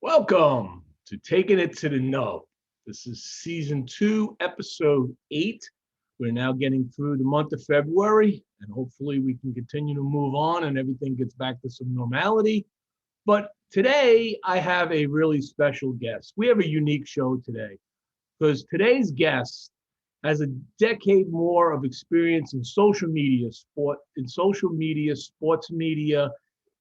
Welcome to Taking It to the Nub. This is season 2, episode 8. We're now getting through the month of February, and hopefully we can continue to move on and everything gets back to some normality. But today I have a really special guest. We have a unique show today because today's guest has a decade more of experience in social media, sports media.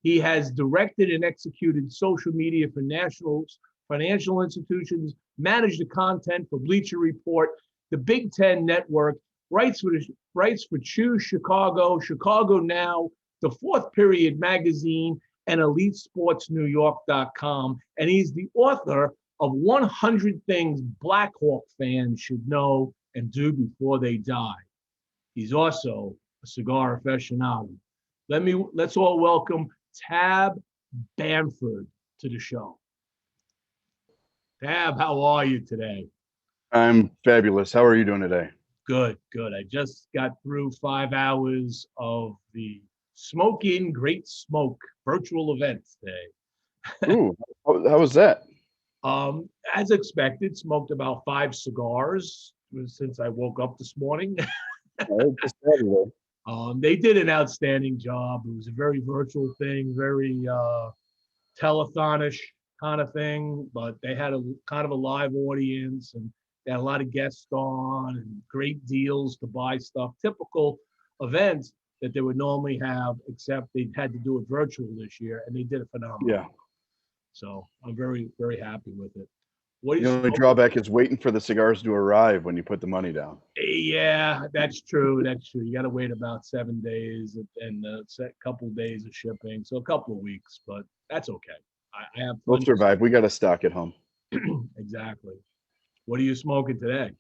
He has directed and executed social media for nationals, financial institutions, managed the content for Bleacher Report, the Big Ten Network, writes for Choose Chicago, Chicago Now, the Fourth Period Magazine, and EliteSportsNewYork.com. And he's the author of 100 Things Blackhawk Fans Should Know and Do Before They Die. He's also a cigar aficionado. Let's all welcome Tab Bamford to the show. Tab, how are you today? I'm fabulous. How are you doing today? Good. I just got through 5 hours of the Smoking Great Smoke virtual event today. Ooh, how was that? As expected, smoked about 5 cigars since I woke up this morning. They did an outstanding job. It was a very virtual thing, very telethonish kind of thing, but they had a kind of a live audience and they had a lot of guests on and great deals to buy stuff. Typical events that they would normally have, except they had to do it virtual this year, and they did it phenomenal. Yeah. So I'm very, very happy with it. The only drawback is waiting for the cigars to arrive when you put the money down. Yeah, that's true. You got to wait about 7 days and a couple of days of shipping. So a couple of weeks, but that's okay. I have. We'll survive. We got a stock at home. Exactly. What are you smoking today?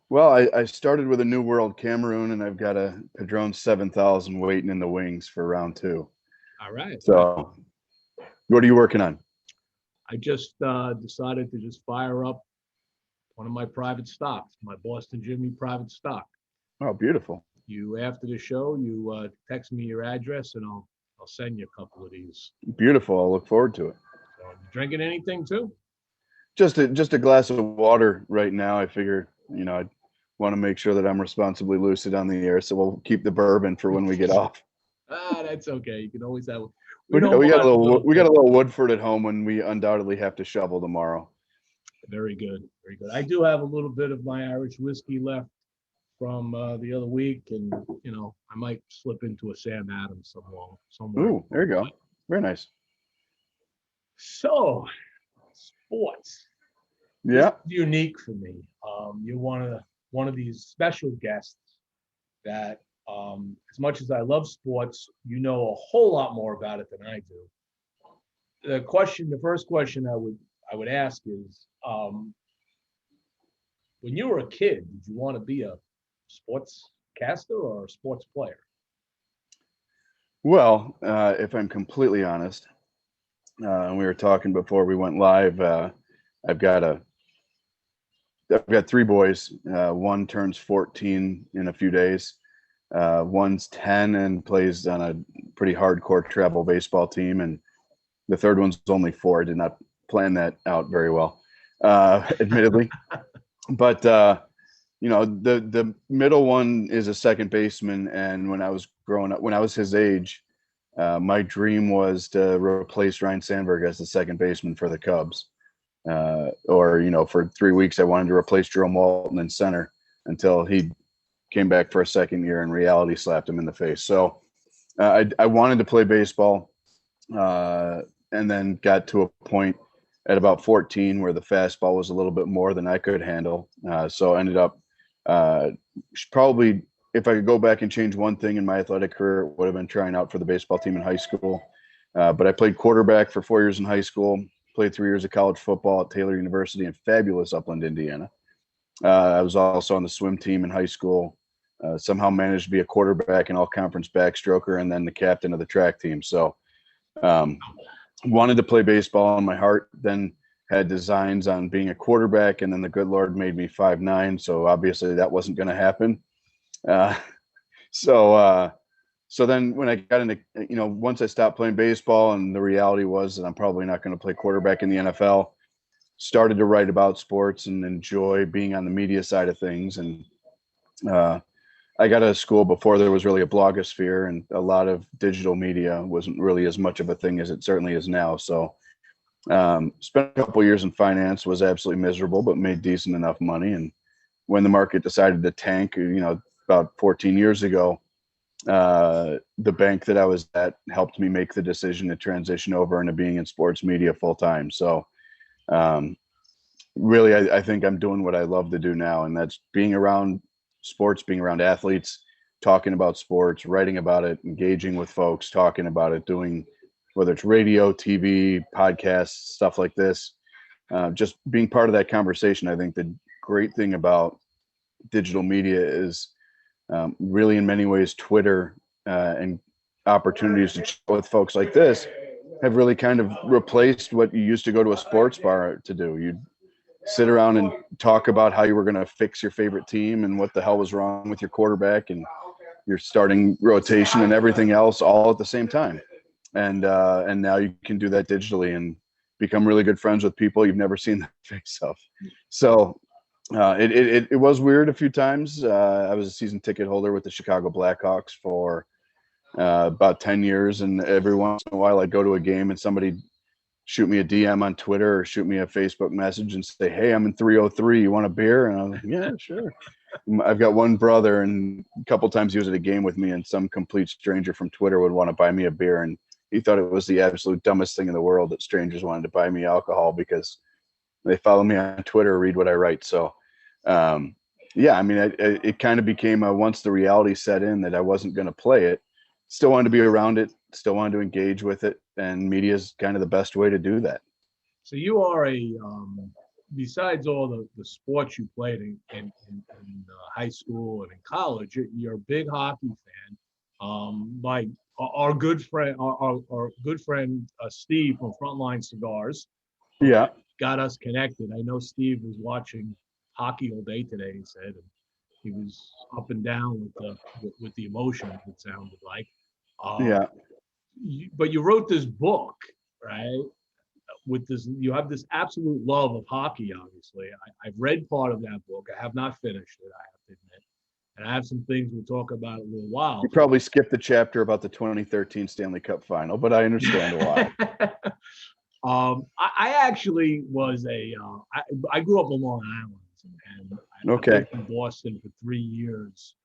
Well, I started with a New World Cameroon, and I've got a Padron 7000 waiting in the wings for round 2. All right. So what are you working on? I just decided to just fire up one of my private stocks, my Boston Jimmie private stock. Oh, beautiful. After the show, you text me your address and I'll send you a couple of these. Beautiful. I'll look forward to it. So, you drinking anything too? Just a glass of water right now. I figure, I want to make sure that I'm responsibly lucid on the air, so we'll keep the bourbon for when we get off. That's okay. You can always have. We got a little Woodford at home when we undoubtedly have to shovel tomorrow. Very good. I do have a little bit of my Irish whiskey left from the other week, and I might slip into a Sam Adams somewhere. Ooh, there you go. Very nice. So, sports. Yeah. It's unique for me. You're one of these special guests that, as much as I love sports, you know a whole lot more about it than I do. The first question I would ask is, when you were a kid, did you want to be a sportscaster or a sports player? Well, if I'm completely honest, and we were talking before we went live, I've got 3 boys. One turns 14 in a few days. One's 10 and plays on a pretty hardcore travel baseball team, and the third one's only 4. I did not plan that out very well, admittedly. But the middle one is a second baseman, and when I was growing up, when I was his age, my dream was to replace Ryan Sandberg as the second baseman for the Cubs. For 3 weeks, I wanted to replace Jerome Walton in center until he came back for a second year and reality slapped him in the face. So I wanted to play baseball, and then got to a point at about 14 where the fastball was a little bit more than I could handle. So I ended up probably, if I could go back and change one thing in my athletic career, it would have been trying out for the baseball team in high school. But I played quarterback for 4 years in high school, played 3 years of college football at Taylor University in fabulous Upland, Indiana. I was also on the swim team in high school. Somehow managed to be a quarterback and all-conference backstroker, and then the captain of the track team. So wanted to play baseball in my heart, then had designs on being a quarterback, and then the good Lord made me 5'9", so obviously that wasn't going to happen. So So then when I got into, once I stopped playing baseball and the reality was that I'm probably not going to play quarterback in the NFL, started to write about sports and enjoy being on the media side of things. And I got out of school before there was really a blogosphere, and a lot of digital media wasn't really as much of a thing as it certainly is now. So spent a couple years in finance, was absolutely miserable, but made decent enough money. And when the market decided to tank, about 14 years ago, the bank that I was at helped me make the decision to transition over into being in sports media full time. So really, I think I'm doing what I love to do now, and that's being around sports, being around athletes, talking about sports, writing about it, engaging with folks, talking about it, doing whether it's radio, TV, podcasts, stuff like this, just being part of that conversation. I think the great thing about digital media is really in many ways Twitter and opportunities to chat with folks like this have really kind of replaced what you used to go to a sports bar to do. You'd sit around and talk about how you were going to fix your favorite team and what the hell was wrong with your quarterback and your starting rotation and everything else all at the same time. And now you can do that digitally and become really good friends with people you've never seen the face of. So it was weird a few times. I was a season ticket holder with the Chicago Blackhawks for about 10 years. And every once in a while I'd go to a game and somebody shoot me a DM on Twitter or shoot me a Facebook message and say, "Hey, I'm in 303. You want a beer?" And I'm like, "Yeah, sure." I've got one brother, and a couple times he was at a game with me, and some complete stranger from Twitter would want to buy me a beer, and he thought it was the absolute dumbest thing in the world that strangers wanted to buy me alcohol because they follow me on Twitter or read what I write. So, yeah, I mean, it kind of became once the reality set in that I wasn't going to play it, still wanted to be around it, still wanted to engage with it, and media is kind of the best way to do that. So you are besides all the sports you played in high school and in college, you're a big hockey fan. Like our good friend, our good friend Steve from Frontline Cigars, Yeah. got us connected. I know Steve was watching hockey all day today. He said, and he was up and down with the emotion. It sounded like. Yeah. But you wrote this book, right? With this, you have this absolute love of hockey. Obviously, I've read part of that book. I have not finished it, I have to admit, and I have some things we'll talk about in a little while. You probably skipped the chapter about the 2013 Stanley Cup final, but I understand why. I actually was I grew up on Long Island, and I lived in Boston for 3 years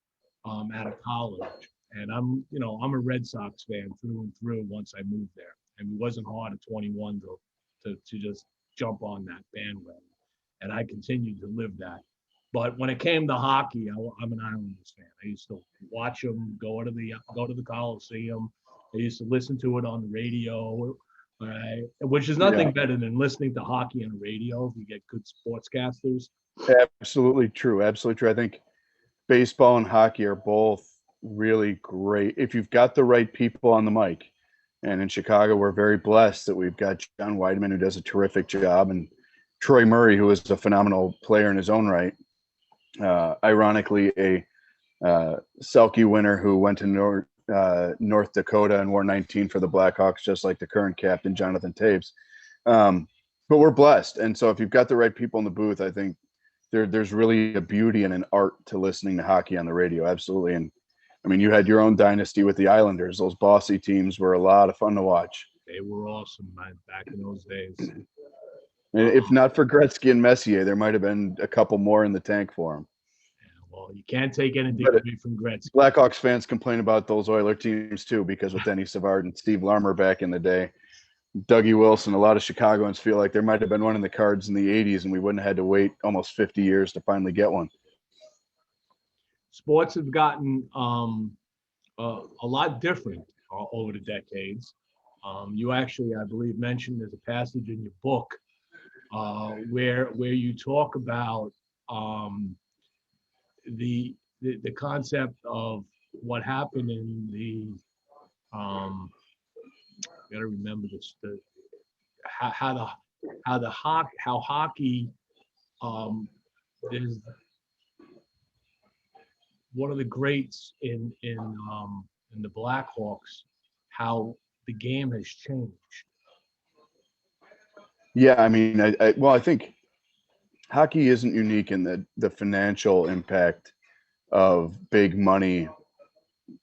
out of college. And I'm a Red Sox fan through and through once I moved there. And it wasn't hard at 21 to just jump on that bandwagon. And I continued to live that. But when it came to hockey, I'm an Islanders fan. I used to watch them, go to the Coliseum. I used to listen to it on the radio, which is nothing better than listening to hockey on the radio if you get good sportscasters. Absolutely true. Absolutely true. I think baseball and hockey are both really great if you've got the right people on the mic. And in Chicago, we're very blessed that we've got John Weideman, who does a terrific job, and Troy Murray, who is a phenomenal player in his own right. Ironically, a Selke winner who went to North Dakota and wore 19 for the Blackhawks, just like the current captain, Jonathan Taves. But we're blessed. And so if you've got the right people in the booth, I think there's really a beauty and an art to listening to hockey on the radio. Absolutely. And I mean, you had your own dynasty with the Islanders. Those bossy teams were a lot of fun to watch. They were awesome, man, back in those days. And if not for Gretzky and Messier, there might have been a couple more in the tank for them. Yeah, well, you can't take anything away from Gretzky. Blackhawks fans complain about those Oiler teams too, because with Denny Savard and Steve Larmer back in the day, Dougie Wilson, a lot of Chicagoans feel like there might have been one in the cards in the 80s and we wouldn't have had to wait almost 50 years to finally get one. Sports have gotten a lot different over the decades. You actually, I believe, mentioned there's a passage in your book where you talk about the concept of what happened in the got to remember this how hockey is one of the greats in and the Blackhawks, how the game has changed. Yeah, I mean, I think hockey isn't unique in the financial impact of big money,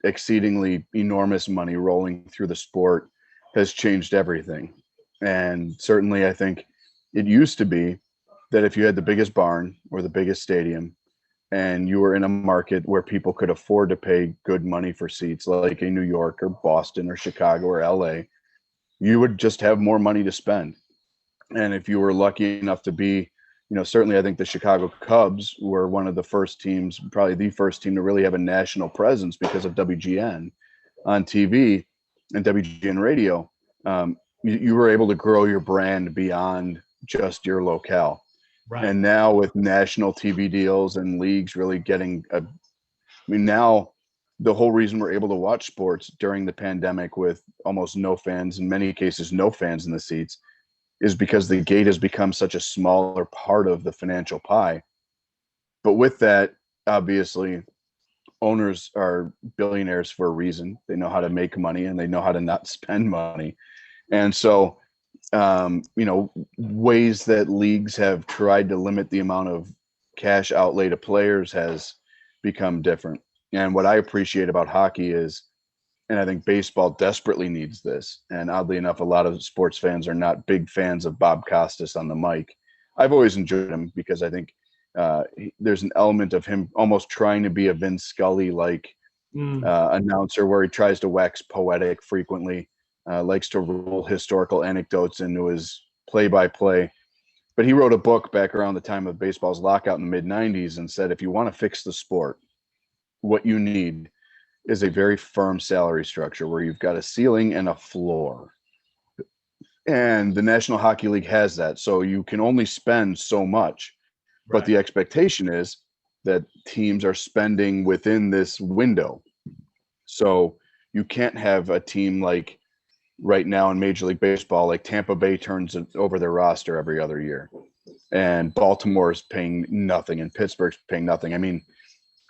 exceedingly enormous money rolling through the sport has changed everything. And certainly, I think it used to be that if you had the biggest barn or the biggest stadium and you were in a market where people could afford to pay good money for seats, like in New York or Boston or Chicago or LA, you would just have more money to spend. And if you were lucky enough to be, certainly I think the Chicago Cubs were one of the first teams, probably the first team to really have a national presence because of WGN on TV and WGN radio. You were able to grow your brand beyond just your locale. Right. And now with national TV deals and leagues really getting now the whole reason we're able to watch sports during the pandemic with almost no fans, in many cases, no fans in the seats, is because the gate has become such a smaller part of the financial pie. But with that, obviously, owners are billionaires for a reason. They know how to make money and they know how to not spend money. And so, ways that leagues have tried to limit the amount of cash outlay to players has become different. And what I appreciate about hockey is, and I think baseball desperately needs this, and oddly enough, a lot of sports fans are not big fans of Bob Costas on the mic. I've always enjoyed him because I think there's an element of him almost trying to be a Vince Scully-like announcer where he tries to wax poetic frequently, likes to roll historical anecdotes into his play-by-play. But he wrote a book back around the time of baseball's lockout in the mid-'90s and said, if you want to fix the sport, what you need is a very firm salary structure where you've got a ceiling and a floor. And the National Hockey League has that. So you can only spend so much, Right. but the expectation is that teams are spending within this window. So you can't have a team like right now in Major League Baseball, like Tampa Bay turns over their roster every other year, and Baltimore's paying nothing, and Pittsburgh's paying nothing. I mean,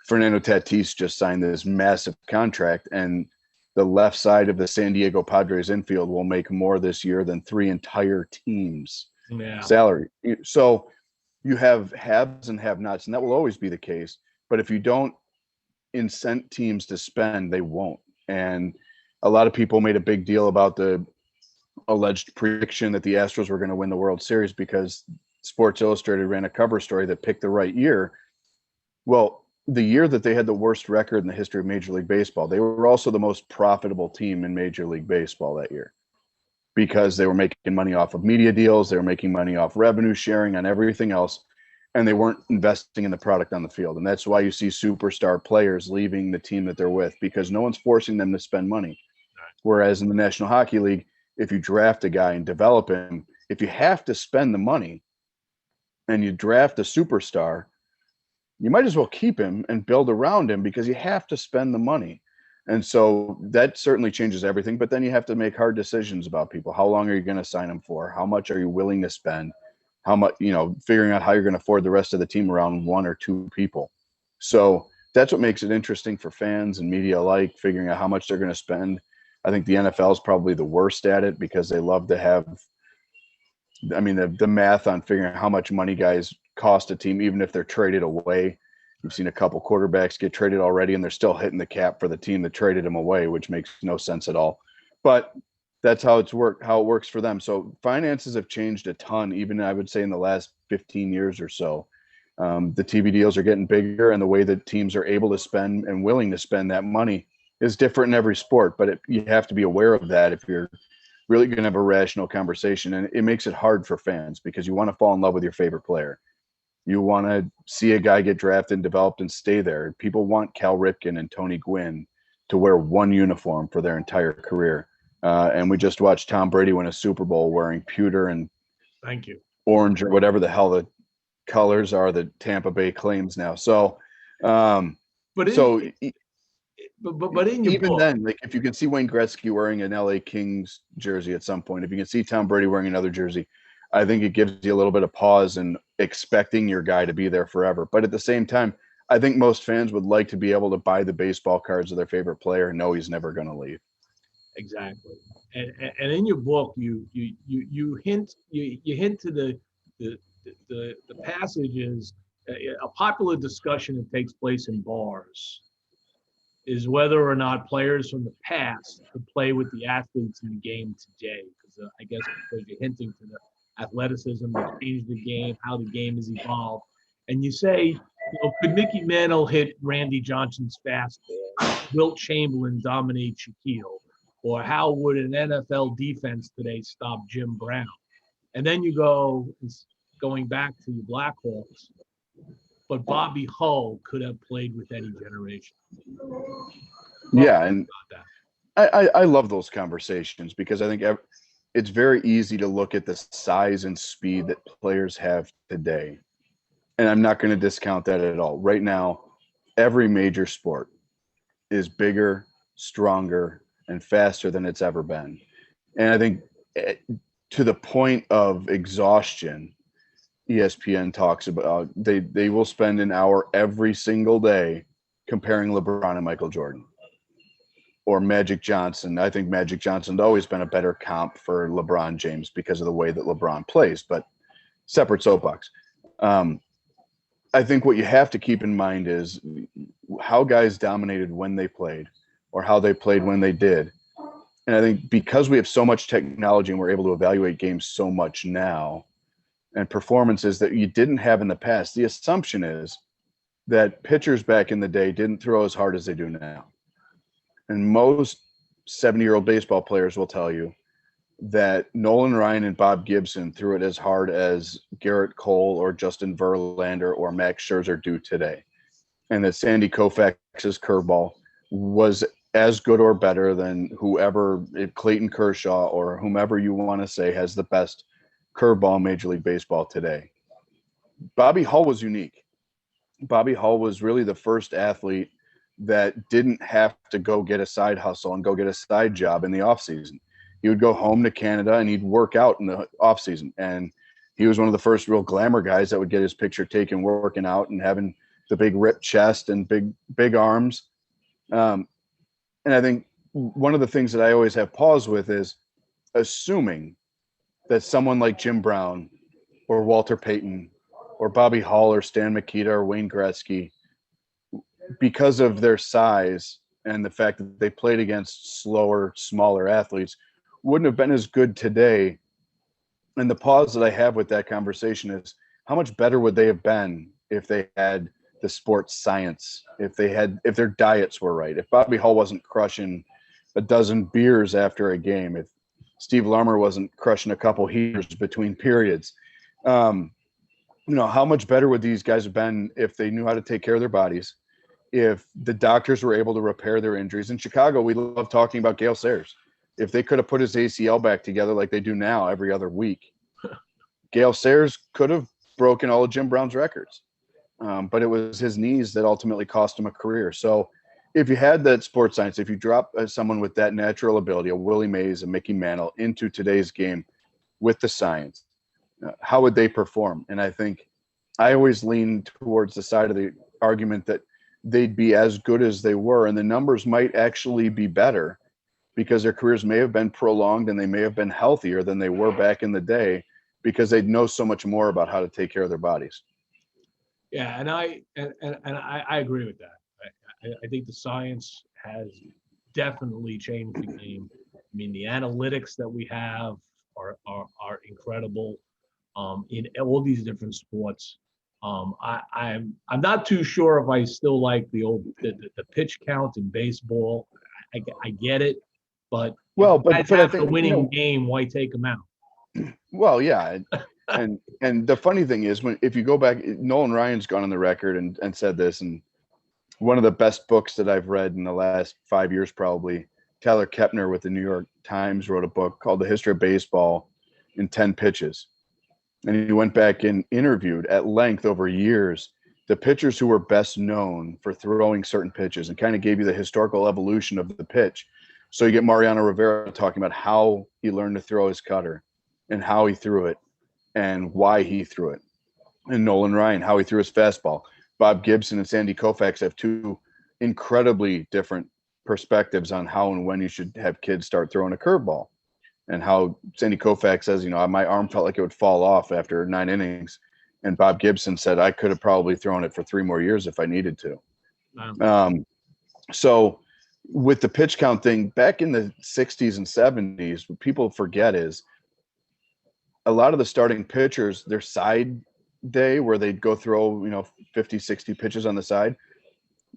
Fernando Tatis just signed this massive contract, and the left side of the San Diego Padres infield will make more this year than 3 entire teams' salary. So you have haves and have-nots, and that will always be the case. But if you don't incent teams to spend, they won't. And a lot of people made a big deal about the alleged prediction that the Astros were going to win the World Series because Sports Illustrated ran a cover story that picked the right year. Well, the year that they had the worst record in the history of Major League Baseball, they were also the most profitable team in Major League Baseball that year because they were making money off of media deals. They were making money off revenue sharing on everything else, and they weren't investing in the product on the field. And that's why you see superstar players leaving the team that they're with, because no one's forcing them to spend money. Whereas in the National Hockey League, if you draft a guy and develop him, if you have to spend the money and you draft a superstar, you might as well keep him and build around him because you have to spend the money. And so that certainly changes everything. But then you have to make hard decisions about people. How long are you going to sign them for? How much are you willing to spend? How much, figuring out how you're going to afford the rest of the team around 1 or 2 people. So that's what makes it interesting for fans and media alike, figuring out how much they're going to spend. I think the NFL is probably the worst at it because they love to have, the math on figuring out how much money guys cost a team, even if they're traded away. You've seen a couple quarterbacks get traded already, and they're still hitting the cap for the team that traded them away, which makes no sense at all. But that's how it works for them. So finances have changed a ton, even I would say in the last 15 years or so. The TV deals are getting bigger, and the way that teams are able to spend and willing to spend that money is different in every sport. But you have to be aware of that if you're really going to have a rational conversation. And it makes it hard for fans because you want to fall in love with your favorite player. You want to see a guy get drafted and developed and stay there. People want Cal Ripken and Tony Gwynn to wear one uniform for their entire career. And we just watched Tom Brady win a Super Bowl wearing pewter and orange or whatever the hell the colors are that Tampa Bay claims now. So, even then, like if you can see Wayne Gretzky wearing an LA Kings jersey at some point, if you can see Tom Brady wearing another jersey, I think it gives you a little bit of pause and expecting your guy to be there forever. But at the same time, I think most fans would like to be able to buy the baseball cards of their favorite player and know he's never going to leave. Exactly. And in your book, you hint to the passages. A popular discussion that takes place in bars is whether or not players from the past could play with the athletes in the game today. Because I guess because you're hinting to the athleticism that changed the game, how the game has evolved, and you say, could Mickey Mantle hit Randy Johnson's fastball? Wilt Chamberlain dominate Shaquille? Or how would an NFL defense today stop Jim Brown? And then you going back to the Blackhawks, but Bobby Hull could have played with any generation. Yeah, and I love those conversations because I think it's very easy to look at the size and speed that players have today. And I'm not going to discount that at all. Right now, every major sport is bigger, stronger, and faster than it's ever been. And I think to the point of exhaustion, ESPN talks about they will spend an hour every single day comparing LeBron and Michael Jordan or Magic Johnson. I think Magic Johnson's always been a better comp for LeBron James because of the way that LeBron plays, but separate soapbox. I think what you have to keep in mind is how guys dominated when they played or how they played when they did. And I think because we have so much technology and we're able to evaluate games so much now and performances that you didn't have in the past, the assumption is that pitchers back in the day didn't throw as hard as they do now. And most 70-year-old baseball players will tell you that Nolan Ryan and Bob Gibson threw it as hard as Garrett Cole or Justin Verlander or Max Scherzer do today. And that Sandy Koufax's curveball was as good or better than whoever, Clayton Kershaw or whomever you want to say has the best curveball in Major League Baseball today. Bobby Hull was unique. Bobby Hull was really the first athlete that didn't have to go get a side hustle and go get a side job in the offseason. He would go home to Canada and he'd work out in the offseason. And he was one of the first real glamour guys that would get his picture taken working out and having the big ripped chest and big arms. And I think one of the things that I always have pause with is assuming that someone like Jim Brown or Walter Payton or Bobby Hull or Stan Mikita or Wayne Gretzky, because of their size and the fact that they played against slower, smaller athletes, wouldn't have been as good today. And the pause that I have with that conversation is how much better would they have been if they had the sports science, if their diets were right, if Bobby Hull wasn't crushing a dozen beers after a game, if Steve Larmer wasn't crushing a couple heaters between periods. How much better would these guys have been if they knew how to take care of their bodies, if the doctors were able to repair their injuries? In Chicago, we love talking about Gale Sayers. If they could have put his ACL back together like they do now every other week, Gale Sayers could have broken all of Jim Brown's records. But it was his knees that ultimately cost him a career. So if you had that sports science, if you drop someone with that natural ability, a Willie Mays, a Mickey Mantle, into today's game with the science, how would they perform? And I think I always lean towards the side of the argument that they'd be as good as they were, and the numbers might actually be better because their careers may have been prolonged and they may have been healthier than they were back in the day because they'd know so much more about how to take care of their bodies. Yeah, and I agree with that. I think the science has definitely changed the game. I mean, the analytics that we have are incredible in all these different sports. I'm not too sure if I still like the pitch count in baseball. I get it, but but I think the winning game, why take them out? Well, yeah. And the funny thing is, if you go back, Nolan Ryan's gone on the record and said this, and one of the best books that I've read in the last 5 years, probably, Tyler Kepner with the New York Times wrote a book called The History of Baseball in 10 Pitches. And he went back and interviewed at length over years the pitchers who were best known for throwing certain pitches and kind of gave you the historical evolution of the pitch. So you get Mariano Rivera talking about how he learned to throw his cutter and how he threw it and why he threw it. And Nolan Ryan, how he threw his fastball, Bob Gibson and Sandy Koufax have two incredibly different perspectives on how and when you should have kids start throwing a curveball. And how Sandy Koufax says, my arm felt like it would fall off after 9 innings. And Bob Gibson said, I could have probably thrown it for 3 more years if I needed to. Wow. So with the pitch count thing, back in the 60s and 70s, what people forget is a lot of the starting pitchers, their side day where they'd go throw, 50, 60 pitches on the side,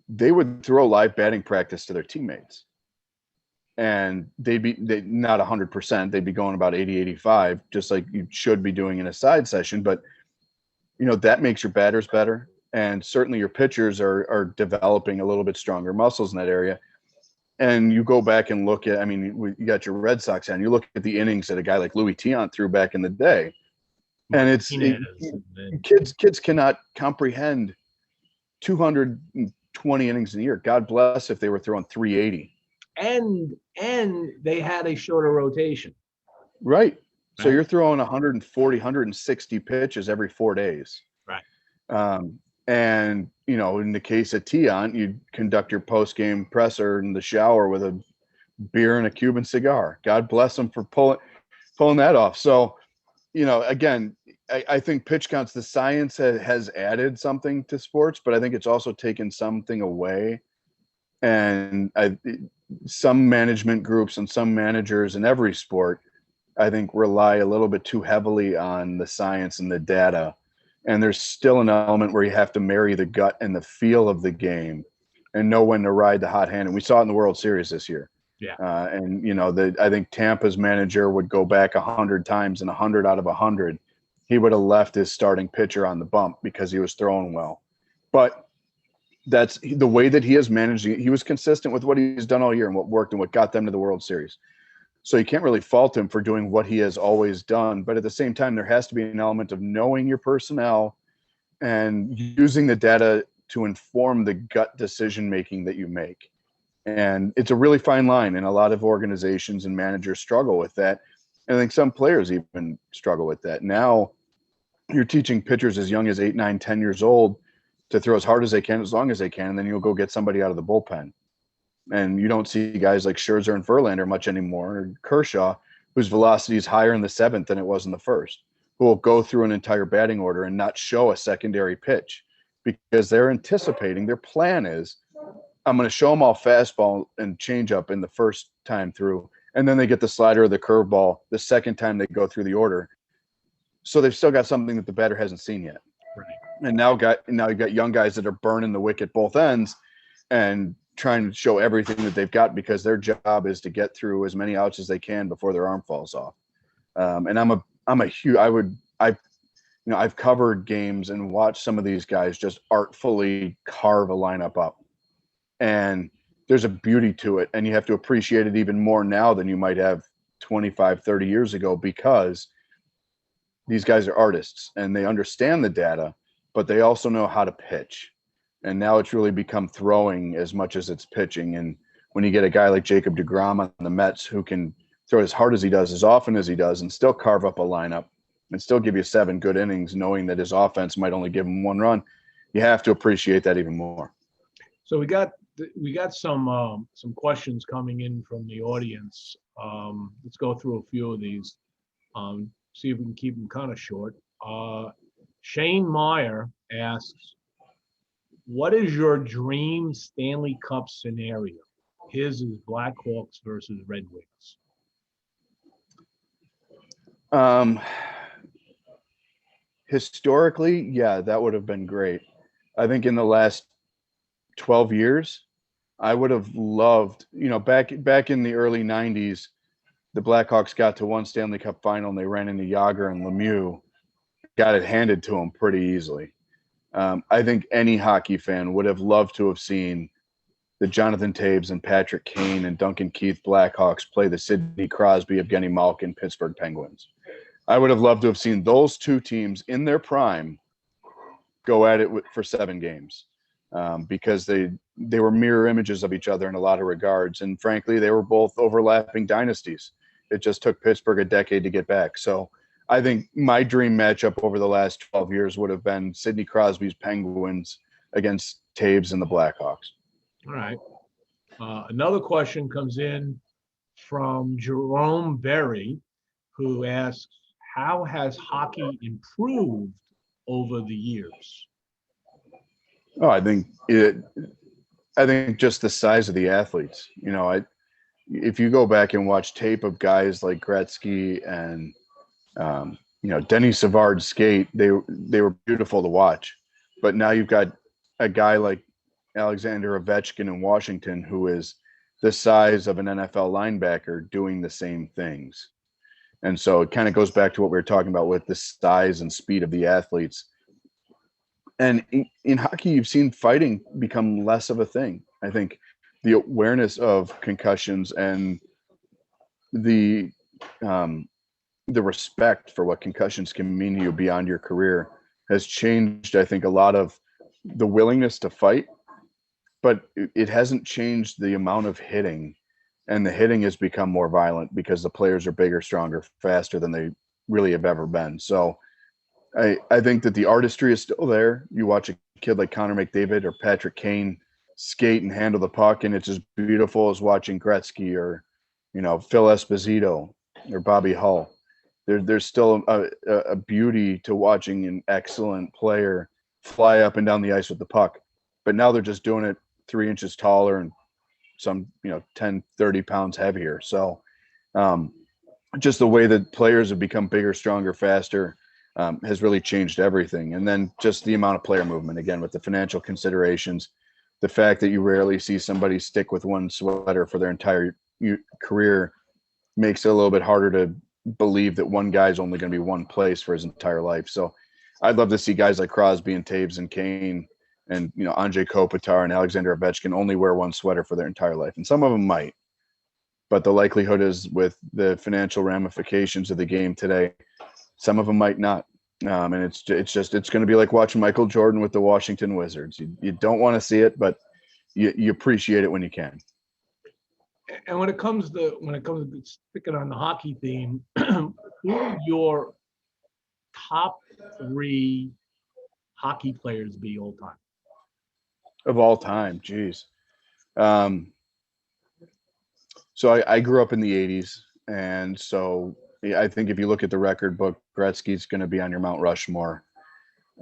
they would throw live batting practice to their teammates. And they not 100%, they'd be going about 80, 85, just like you should be doing in a side session. But, that makes your batters better. And certainly your pitchers are developing a little bit stronger muscles in that area. And you go back and look at, you got your Red Sox and you look at the innings that a guy like Louis Tiant threw back in the day. And kids cannot comprehend 220 innings in a year. God bless if they were throwing 380. And they had a shorter rotation. Right. So you're throwing 140, 160 pitches every 4 days. Right. And, in the case of Tiant, you'd conduct your post-game presser in the shower with a beer and a Cuban cigar. God bless him for pulling that off. So, again, I think pitch counts, the science has added something to sports, but I think it's also taken something away. And some management groups and some managers in every sport, I think, rely a little bit too heavily on the science and the data. And there's still an element where you have to marry the gut and the feel of the game and know when to ride the hot hand. And we saw it in the World Series this year. Yeah. I think Tampa's manager would go back 100 times, and 100 out of 100, he would have left his starting pitcher on the bump because he was throwing well. But that's the way that he has managed. He was consistent with what he's done all year and what worked and what got them to the World Series. So you can't really fault him for doing what he has always done. But at the same time, there has to be an element of knowing your personnel and using the data to inform the gut decision-making that you make. And it's a really fine line. And a lot of organizations and managers struggle with that. And I think some players even struggle with that. Now you're teaching pitchers as young as 8, 9, 10 years old to throw as hard as they can, as long as they can. And then you'll go get somebody out of the bullpen. And you don't see guys like Scherzer and Verlander much anymore, or Kershaw, whose velocity is higher in the 7th than it was in the 1st, who will go through an entire batting order and not show a secondary pitch because they're anticipating. Their plan is, I'm going to show them all fastball and changeup in the first time through, and then they get the slider or the curveball the second time they go through the order. So they've still got something that the batter hasn't seen yet. Right. And now you've got young guys that are burning the wick at both ends and trying to show everything that they've got because their job is to get through as many outs as they can before their arm falls off. And I've covered games and watched some of these guys just artfully carve a lineup up, and there's a beauty to it. And you have to appreciate it even more now than you might have 25, 30 years ago, because these guys are artists and they understand the data, but they also know how to pitch. And now it's really become throwing as much as it's pitching. And when you get a guy like Jacob deGrom on the Mets who can throw as hard as he does, as often as he does, and still carve up a lineup and still give you 7 good innings, knowing that his offense might only give him 1 run, you have to appreciate that even more. So we got some questions coming in from the audience. Let's go through a few of these. See if we can keep them kind of short. Shane Meyer asks, what is your dream Stanley Cup scenario? His is Blackhawks versus Red Wings. Historically, yeah, that would have been great. I think in the last 12 years, I would have loved, back in the early 90s, the Blackhawks got to one Stanley Cup final and they ran into Yager and Lemieux, got it handed to them pretty easily. I think any hockey fan would have loved to have seen the Jonathan Toews and Patrick Kane and Duncan Keith Blackhawks play the Sidney Crosby, Evgeny Malkin Pittsburgh Penguins. I would have loved to have seen those two teams in their prime go at it for 7 games, because they were mirror images of each other in a lot of regards. And frankly, they were both overlapping dynasties. It just took Pittsburgh a decade to get back. So I think my dream matchup over the last 12 years would have been Sidney Crosby's Penguins against Taves and the Blackhawks. All right. Another question comes in from Jerome Berry, who asks, how has hockey improved over the years? Oh, I think just the size of the athletes. If you go back and watch tape of guys like Gretzky and Denny Savard skate, they were beautiful to watch. But now you've got a guy like Alexander Ovechkin in Washington, who is the size of an NFL linebacker doing the same things. And so it kind of goes back to what we were talking about with the size and speed of the athletes. And in hockey, you've seen fighting become less of a thing. I think the awareness of concussions and the respect for what concussions can mean to you beyond your career has changed, I think, a lot of the willingness to fight, but it hasn't changed the amount of hitting, and the hitting has become more violent because the players are bigger, stronger, faster than they really have ever been. So I think that the artistry is still there. You watch a kid like Connor McDavid or Patrick Kane skate and handle the puck, and it's as beautiful as watching Gretzky or, Phil Esposito or Bobby Hull. There's still a beauty to watching an excellent player fly up and down the ice with the puck. But now they're just doing it 3 inches taller and some, 10, 30 pounds heavier. So just the way that players have become bigger, stronger, faster has really changed everything. And then just the amount of player movement, again, with the financial considerations, the fact that you rarely see somebody stick with one sweater for their entire career makes it a little bit harder to believe that one guy's only going to be one place for his entire life. So I'd love to see guys like Crosby and Taves and Kane and, Andrei Kopitar and Alexander Ovechkin only wear one sweater for their entire life. And some of them might, but the likelihood is, with the financial ramifications of the game today, some of them might not. And it's going to be like watching Michael Jordan with the Washington Wizards. You don't want to see it, but you appreciate it when you can. And when it comes to sticking on the hockey theme, who would your top 3 hockey players be all time? Of all time, geez. So I grew up in the 80s, and so I think if you look at the record book, Gretzky's going to be on your Mount Rushmore.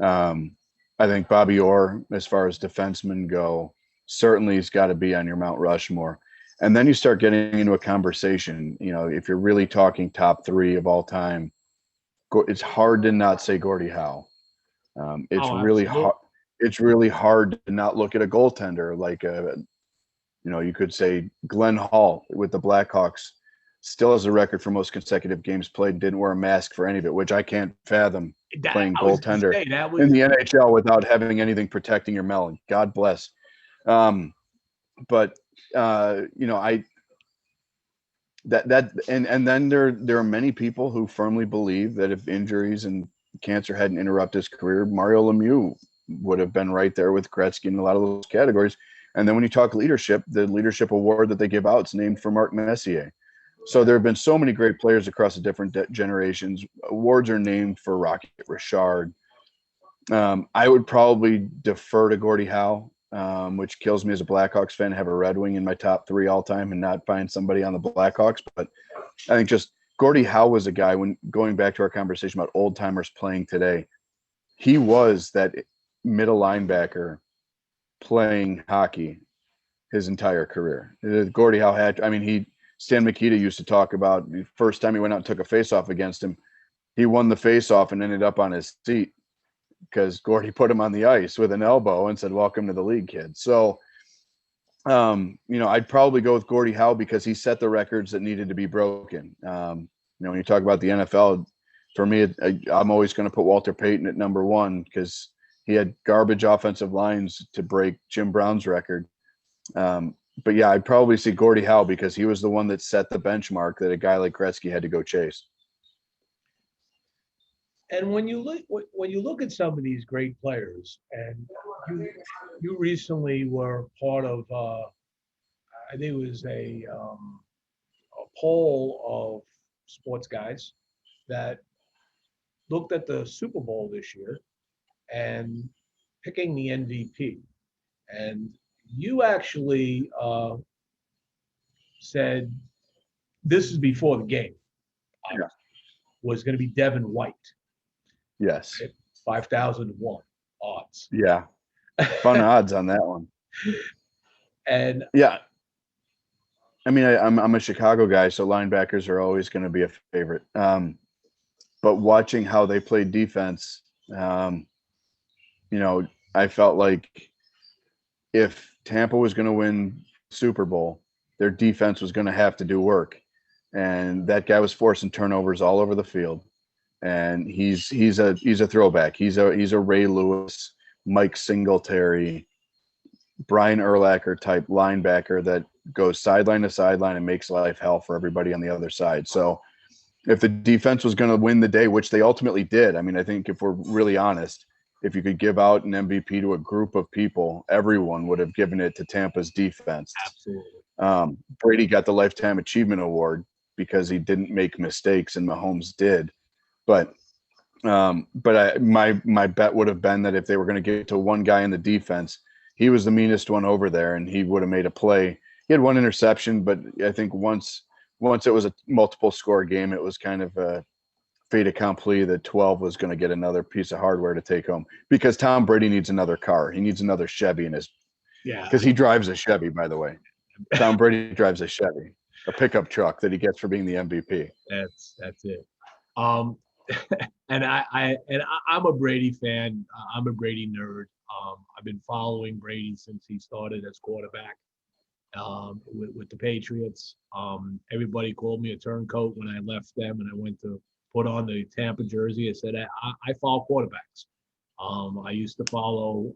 I think Bobby Orr, as far as defensemen go, certainly has got to be on your Mount Rushmore. And then you start getting into a conversation, if you're really talking top 3 of all time, it's hard to not say Gordie Howe. It's really hard. It's really hard to not look at a goaltender like you could say Glenn Hall with the Blackhawks still has a record for most consecutive games played, didn't wear a mask for any of it, which I can't fathom playing goaltender in the NHL without having anything protecting your melon. God bless. But and then there are many people who firmly believe that if injuries and cancer hadn't interrupted his career, Mario Lemieux would have been right there with Gretzky in a lot of those categories. And then when you talk leadership, the leadership award that they give out is named for Marc Messier. So there have been so many great players across the different generations. Awards are named for Rocket Richard. I would probably defer to Gordie Howe, which kills me as a Blackhawks fan to have a Red Wing in my top 3 all time and not find somebody on the Blackhawks. But I think just Gordie Howe was a guy, when going back to our conversation about old timers playing today, he was that middle linebacker playing hockey his entire career. Gordie Howe Stan Mikita used to talk about the first time he went out and took a faceoff against him, he won the faceoff and ended up on his seat because Gordie put him on the ice with an elbow and said, "Welcome to the league, kid." So, I'd probably go with Gordie Howe because he set the records that needed to be broken. When you talk about the NFL, for me, I'm always going to put Walter Payton at number 1 because he had garbage offensive lines to break Jim Brown's record. But yeah, I'd probably see Gordie Howe because he was the one that set the benchmark that a guy like Gretzky had to go chase. And when you look at some of these great players, and you recently were part of, I think it was a poll of sports guys that looked at the Super Bowl this year, and picking the MVP. And you actually said this is before the game Yeah. was going to be Devin White, Yes. 5,001 odds. Yeah. Fun odds on that one. And Yeah. I mean, I'm a Chicago guy, so linebackers are always going to be a favorite. But watching how they played defense, I felt like if Tampa was going to win Super Bowl, their defense was going to have to do work, and that guy was forcing turnovers all over the field. And he's a throwback. He's a Ray Lewis, Mike Singletary, Brian Urlacher type linebacker that goes sideline to sideline and makes life hell for everybody on the other side. So if the defense was going to win the day, which they ultimately did, I mean, I think if we're really honest, if you could give out an MVP to a group of people, everyone would have given it to Tampa's defense. absolutely. Brady got the Lifetime Achievement Award because he didn't make mistakes, and Mahomes did. But my bet would have been that if they were going to get to one guy in the defense, he was the meanest one over there, and he would have made a play. He had one interception, but I think once it was a multiple score game, it was kind of a fait accompli that 12 was going to get another piece of hardware to take home, because Tom Brady needs another car. He needs another Chevy in his, because he drives a Chevy, by the way. Tom Brady drives a Chevy, a pickup truck that he gets for being the MVP. That's it. And I'm a Brady fan. I'm a Brady nerd. I've been following Brady since he started as quarterback with the Patriots. Everybody called me a turncoat when I left them and I went to put on the Tampa jersey. I said I follow quarterbacks. I used to follow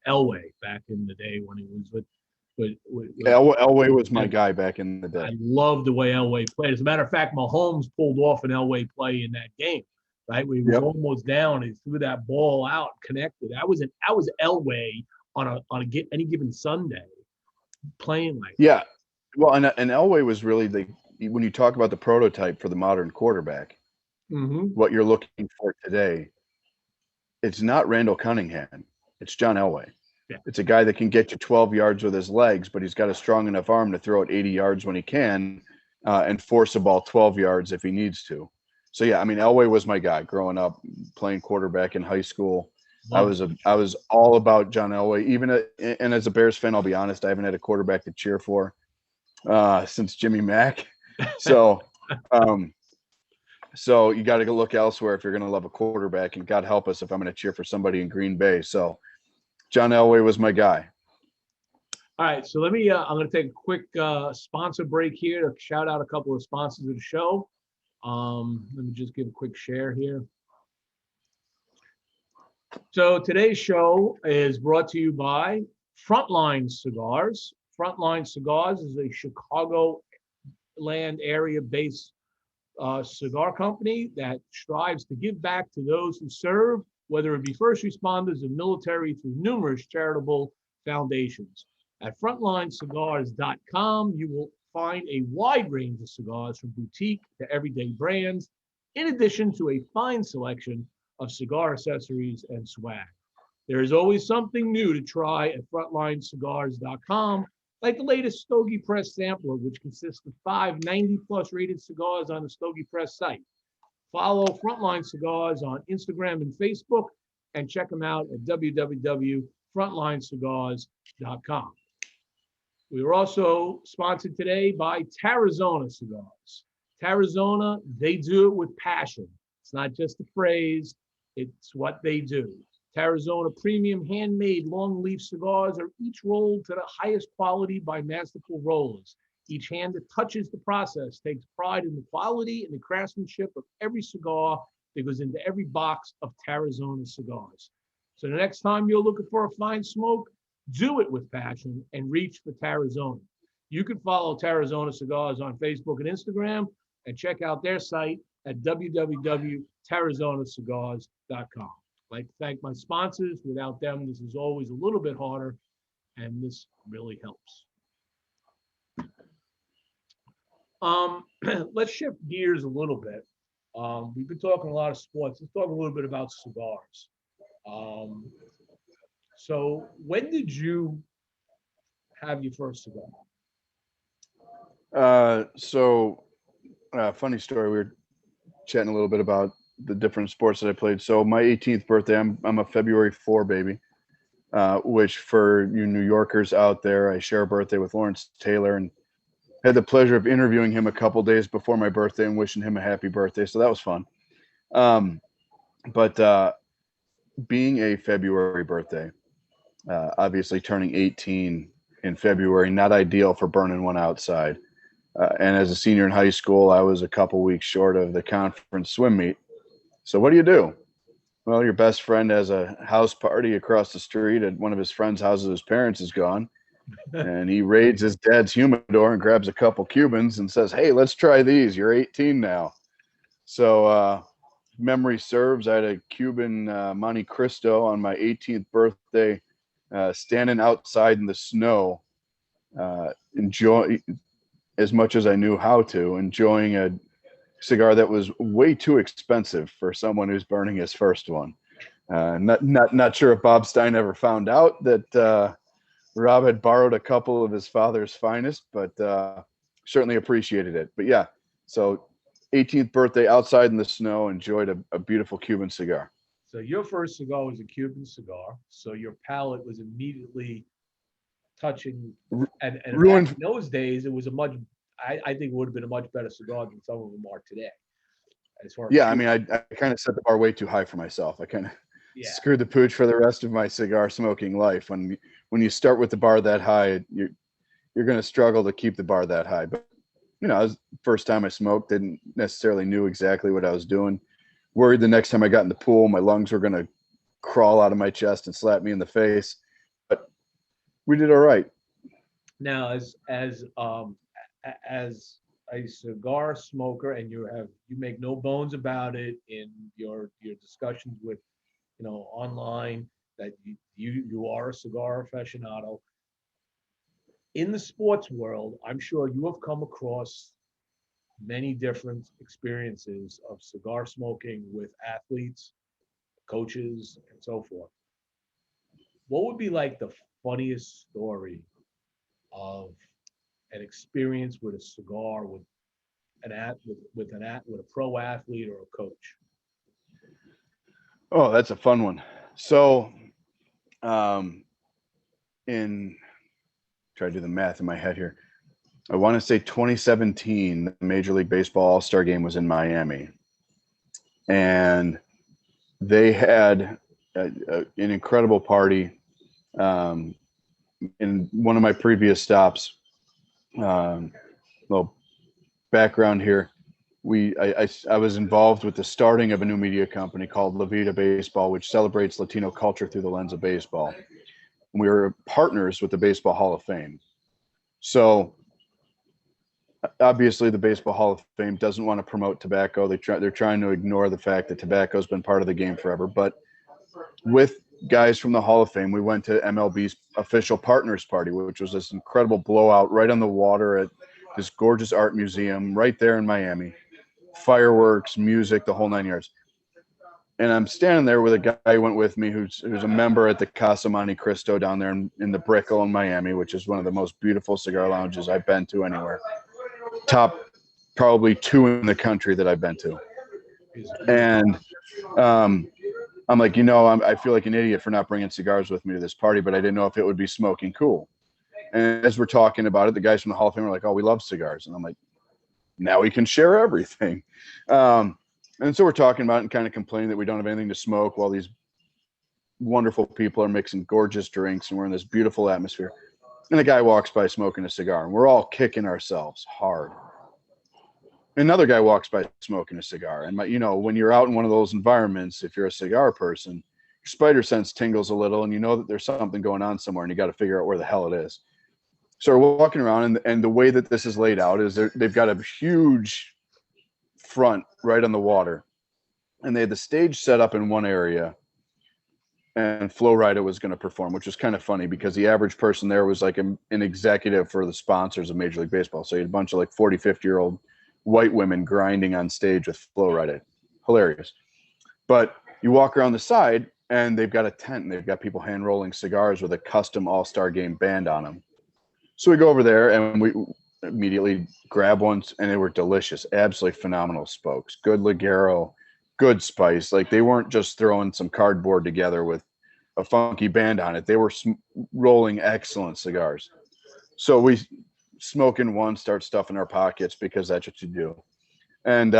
Elway back in the day when he was with Elway was my guy back in the day. I love the way Elway played. As a matter of fact, Mahomes pulled off an Elway play in that game, right? Where he was almost down. He threw that ball out, connected. That was Elway on any given Sunday playing like that. Yeah. Well, and Elway was really when you talk about the prototype for the modern quarterback, what you're looking for today, it's not Randall Cunningham. It's John Elway. Yeah. It's a guy that can get you 12 yards with his legs, but he's got a strong enough arm to throw it 80 yards when he can and force a ball 12 yards if he needs to. So, yeah, I mean, Elway was my guy growing up, playing quarterback in high school. I was all about John Elway. And as a Bears fan, I'll be honest, I haven't had a quarterback to cheer for since Jimmie Mack. So, so you got to go look elsewhere if you're going to love a quarterback, and God help us if I'm going to cheer for somebody in Green Bay. So John Elway was my guy. All right, so let me. I'm going to take a quick sponsor break here to shout out a couple of sponsors of the show. Let me just give a quick share here. So today's show is brought to you by Frontline Cigars. Frontline Cigars is a Chicagoland area-based cigar company that strives to give back to those who serve, whether it be first responders or military, through numerous charitable foundations. At frontlinecigars.com, you will find a wide range of cigars from boutique to everyday brands, in addition to a fine selection of cigar accessories and swag. There is always something new to try at frontlinecigars.com, like the latest Stogie Press sampler, which consists of 5 90-plus rated cigars on the Stogie Press site. Follow Frontline Cigars on Instagram and Facebook, and check them out at www.frontlinecigars.com. We are also sponsored today by Tarazona Cigars. Tarazona, they do it with passion. It's not just a phrase, it's what they do. Tarazona premium handmade long leaf cigars are each rolled to the highest quality by masterful rollers. Each hand that touches the process takes pride in the quality and the craftsmanship of every cigar that goes into every box of Tarazona cigars. So the next time you're looking for a fine smoke, do it with passion and reach for Tarazona. You can follow Tarazona Cigars on Facebook and Instagram, and check out their site at www.tarazonacigars.com. I'd like to thank my sponsors. Without them, this is always a little bit harder, and this really helps. Let's shift gears a little bit. We've been talking a lot of sports. Let's talk a little bit about cigars. So when did you have your first cigar? Funny story. We were chatting a little bit about the different sports that I played. So my 18th birthday, I'm a February 4 baby, which for you New Yorkers out there, I share a birthday with Lawrence Taylor and had the pleasure of interviewing him a couple days before my birthday and wishing him a happy birthday. So that was fun. But being a February birthday, obviously turning 18 in February, not ideal for burning one outside. And as a senior in high school, I was a couple weeks short of the conference swim meet. So what do? Well, your best friend has a house party across the street at one of his friend's houses. His parents is gone. And he raids his dad's humidor and grabs a couple Cubans and says, "Hey, let's try these. You're 18 now." So memory serves, I had a Cuban Monte Cristo on my 18th birthday, standing outside in the snow, enjoy as much as I knew how to, enjoying a cigar that was way too expensive for someone who's burning his first one. Not sure if Bob Stein ever found out that Rob had borrowed a couple of his father's finest, but certainly appreciated it. But yeah, so 18th birthday outside in the snow, enjoyed a beautiful Cuban cigar. So your first cigar was a Cuban cigar. So your palate was immediately touching, and Ruined. back in those days, it was I think it would have been a much better cigar than some of them are today. As far as Yeah, I mean, I kind of set the bar way too high for myself. I kind of screwed the pooch for the rest of my cigar smoking life. When you start with the bar that high, you're going to struggle to keep the bar that high. But I was first time I smoked, didn't necessarily knew exactly what I was doing. Worried the next time I got in the pool, my lungs were going to crawl out of my chest and slap me in the face. But we did all right. Now, as a cigar smoker, and you make no bones about it in your discussions with online, that you are a cigar aficionado. In the sports world, I'm sure you have come across many different experiences of cigar smoking with athletes, coaches, and so forth. What would be like the funniest story of an experience with a cigar with with a pro athlete or a coach? Oh, that's a fun one. So, in try to do the math in my head here. I want to say 2017, the Major League Baseball All-Star Game was in Miami, and they had an incredible party. In one of my previous stops, little background here. I was involved with the starting of a new media company called La Vida Baseball, which celebrates Latino culture through the lens of baseball. We were partners with the Baseball Hall of Fame. So obviously the Baseball Hall of Fame doesn't want to promote tobacco. They're trying to ignore the fact that tobacco has been part of the game forever. But with guys from the Hall of Fame, we went to MLB's official partners party, which was this incredible blowout right on the water at this gorgeous art museum right there in Miami. Fireworks, music, the whole nine yards. And I'm standing there with a guy who went with me who's a member at the Casa Monte Cristo down there in the Brickell in Miami, which is one of the most beautiful cigar lounges I've been to anywhere. Top probably 2 in the country that I've been to. And I'm like, I feel like an idiot for not bringing cigars with me to this party, but I didn't know if it would be smoking cool. And as we're talking about it, the guys from the Hall of Fame are like, "Oh, we love cigars." And I'm like, now we can share everything. And so we're talking about it and kind of complaining that we don't have anything to smoke while these wonderful people are mixing gorgeous drinks and we're in this beautiful atmosphere. And a guy walks by smoking a cigar and we're all kicking ourselves hard. Another guy walks by smoking a cigar. And when you're out in one of those environments, if you're a cigar person, your spider sense tingles a little and you know that there's something going on somewhere and you got to figure out where the hell it is. So we're walking around, and the way that this is laid out is they've got a huge front right on the water, and they had the stage set up in one area, and Flo Rida was going to perform, which was kind of funny because the average person there was like an executive for the sponsors of Major League Baseball. So you had a bunch of like 40, 50-year-old white women grinding on stage with Flo Rida. Hilarious. But you walk around the side, and they've got a tent, and they've got people hand rolling cigars with a custom All-Star Game band on them. So we go over there and we immediately grab ones, and they were delicious, absolutely phenomenal smokes, good Ligero, good spice. Like, they weren't just throwing some cardboard together with a funky band on it. They were rolling excellent cigars. So we smoking one, start stuffing our pockets, because that's what you do, and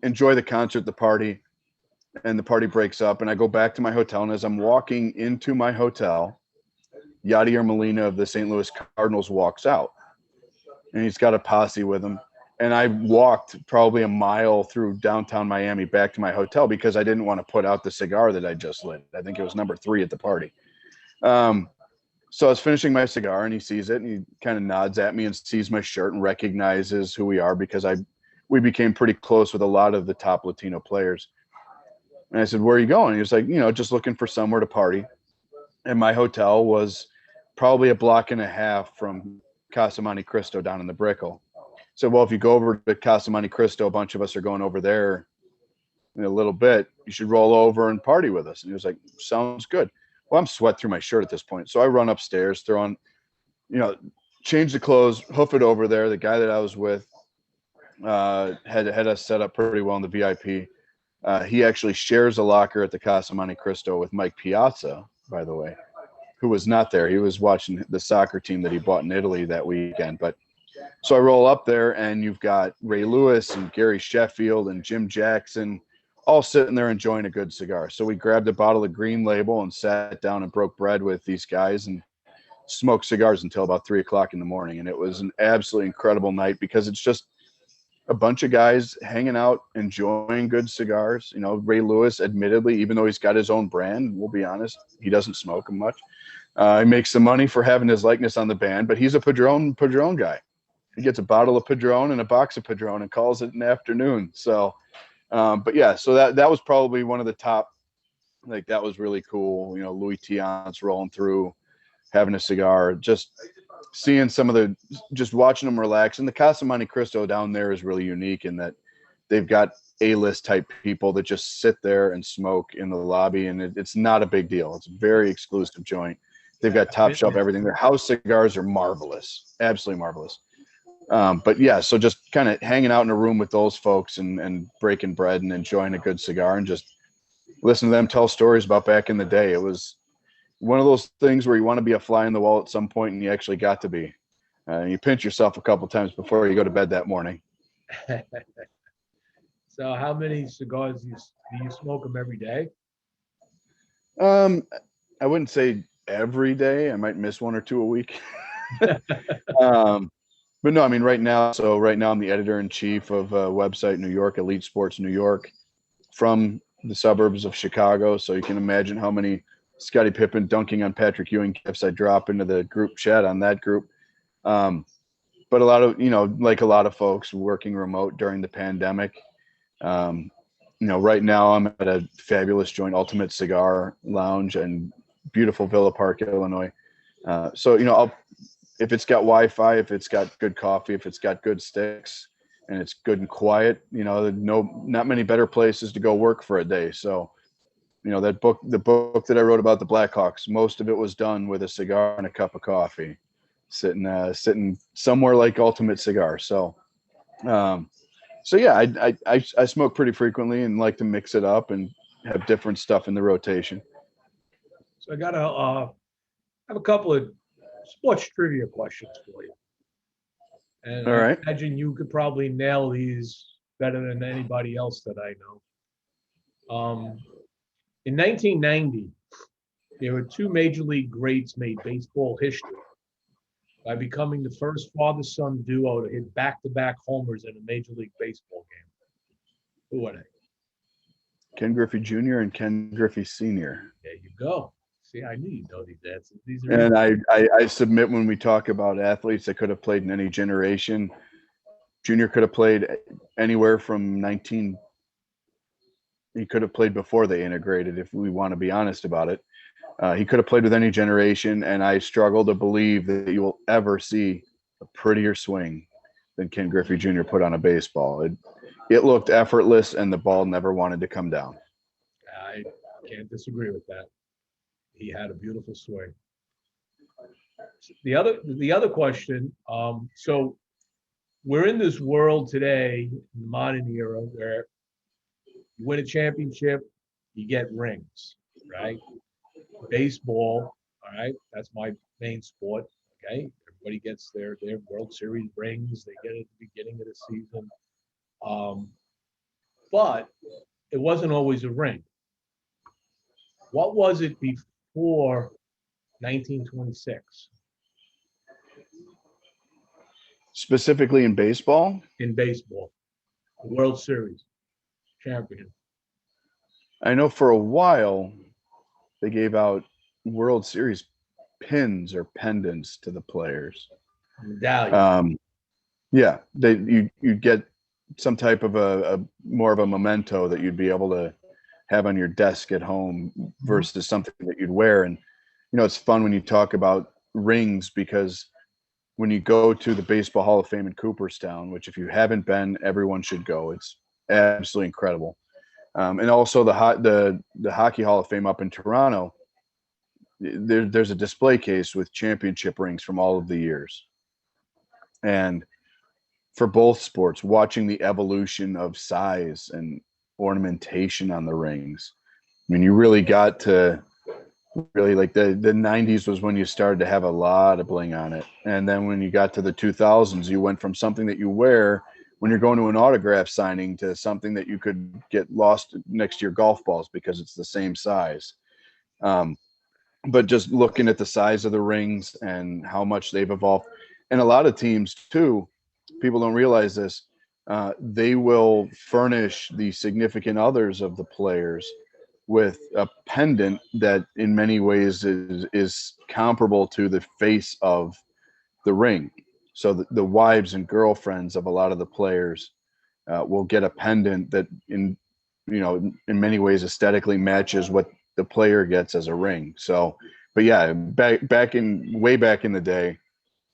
enjoy the concert, the party, and the party breaks up, and I go back to my hotel, and as I'm walking into my hotel, Yadier Molina of the St. Louis Cardinals walks out, and he's got a posse with him. And I walked probably a mile through downtown Miami back to my hotel because I didn't want to put out the cigar that I just lit. I think it was number 3 at the party. So I was finishing my cigar, and he sees it, and he kind of nods at me and sees my shirt and recognizes who we are, because we became pretty close with a lot of the top Latino players. And I said, "Where are you going?" He was like, just looking for somewhere to party. And my hotel was probably a block and a half from Casa Monte Cristo down in the Brickell. So, well, if you go over to Casa Monte Cristo, a bunch of us are going over there in a little bit. You should roll over and party with us. And he was like, "Sounds good." Well, I'm sweat through my shirt at this point. So I run upstairs, throw on, change the clothes, hoof it over there. The guy that I was with had us set up pretty well in the VIP. He actually shares a locker at the Casa Monte Cristo with Mike Piazza, by the way, who was not there. He was watching the soccer team that he bought in Italy that weekend. But so I roll up there, and you've got Ray Lewis and Gary Sheffield and Jim Jackson all sitting there enjoying a good cigar. So we grabbed a bottle of Green Label and sat down and broke bread with these guys and smoked cigars until about 3:00 in the morning. And it was an absolutely incredible night, because it's just a bunch of guys hanging out, enjoying good cigars. Ray Lewis, admittedly, even though he's got his own brand, we'll be honest, he doesn't smoke them much. He makes some money for having his likeness on the band, but he's a Padron guy. He gets a bottle of Padron and a box of Padron and calls it an afternoon. So, but yeah, so that was probably one of the top, like, that was really cool. Louis Tiant's rolling through, having a cigar, just seeing just watching them relax. And the Casa Monte Cristo down there is really unique in that they've got A-list type people that just sit there and smoke in the lobby, and it's not a big deal. It's a very exclusive joint. They've got top shelf everything. Their house cigars are marvelous, absolutely marvelous. But yeah, so just kind of hanging out in a room with those folks and breaking bread and enjoying a good cigar and just listen to them tell stories about back in the day. It was one of those things where you want to be a fly in the wall at some point, and you actually got to be. You pinch yourself a couple times before you go to bed that morning. So how many cigars do you smoke them every day? I wouldn't say every day. I might miss 1 or 2 a week. But no, I mean, right now I'm the editor-in-chief of a website in New York, Elite Sports New York, from the suburbs of Chicago. So you can imagine how many Scottie Pippen dunking on Patrick Ewing gifts I drop into the group chat on that group. But a lot of, like a lot of folks working remote during the pandemic. Right now I'm at a fabulous joint, Ultimate Cigar Lounge in beautiful Villa Park, Illinois. So, if it's got Wi-Fi, if it's got good coffee, if it's got good sticks, and it's good and quiet, not many better places to go work for a day. So, the book that I wrote about the Blackhawks, most of it was done with a cigar and a cup of coffee, sitting somewhere like Ultimate Cigar. So, yeah, I smoke pretty frequently and like to mix it up and have different stuff in the rotation. So I have a couple of sports trivia questions for you. And All right. I imagine you could probably nail these better than anybody else that I know. In 1990, there were 2 major league greats made baseball history by becoming the first father-son duo to hit back-to-back homers in a major league baseball game. Who are they? Ken Griffey Jr. and Ken Griffey Sr. There you go. See, I knew you'd know these answers. These are And I submit, when we talk about athletes that could have played in any generation, Junior could have played anywhere from he could have played before they integrated, if we want to be honest about it. He could have played with any generation, and I struggle to believe that you will ever see a prettier swing than Ken Griffey Jr. put on a baseball. It looked effortless, and the ball never wanted to come down. I can't disagree with that. He had a beautiful swing. The other question, so we're in this world today, in the modern era, where you win a championship, you get rings, right? Baseball, all right, that's my main sport. Okay, everybody gets their World Series rings. They get it at the beginning of the season, but it wasn't always a ring. What was it before 1926 Specifically in baseball, in baseball? The World Series champion. I know for a while they gave out World Series pins or pendants to the players. Medallion. Yeah, you'd get some type of a more of a memento that you'd be able to have on your desk at home versus something that you'd wear. And it's fun when you talk about rings, because when you go to the Baseball Hall of Fame in Cooperstown, which if you haven't been, everyone should go. It's absolutely incredible. And also the Hockey Hall of Fame up in Toronto. There's a display case with championship rings from all of the years. And for both sports, watching the evolution of size and ornamentation on the rings. I mean, you really got to really, like, the 90s was when you started to have a lot of bling on it. And then when you got to the 2000s, you went from something that you wear when you're going to an autograph signing to something that you could get lost next to your golf balls because it's the same size. But just looking at the size of the rings and how much they've evolved. And a lot of teams too, people don't realize this, they will furnish the significant others of the players with a pendant that in many ways is comparable to the face of the ring. So the wives and girlfriends of a lot of the players will get a pendant that in many ways aesthetically matches what the player gets as a ring. So, but yeah, way back in the day,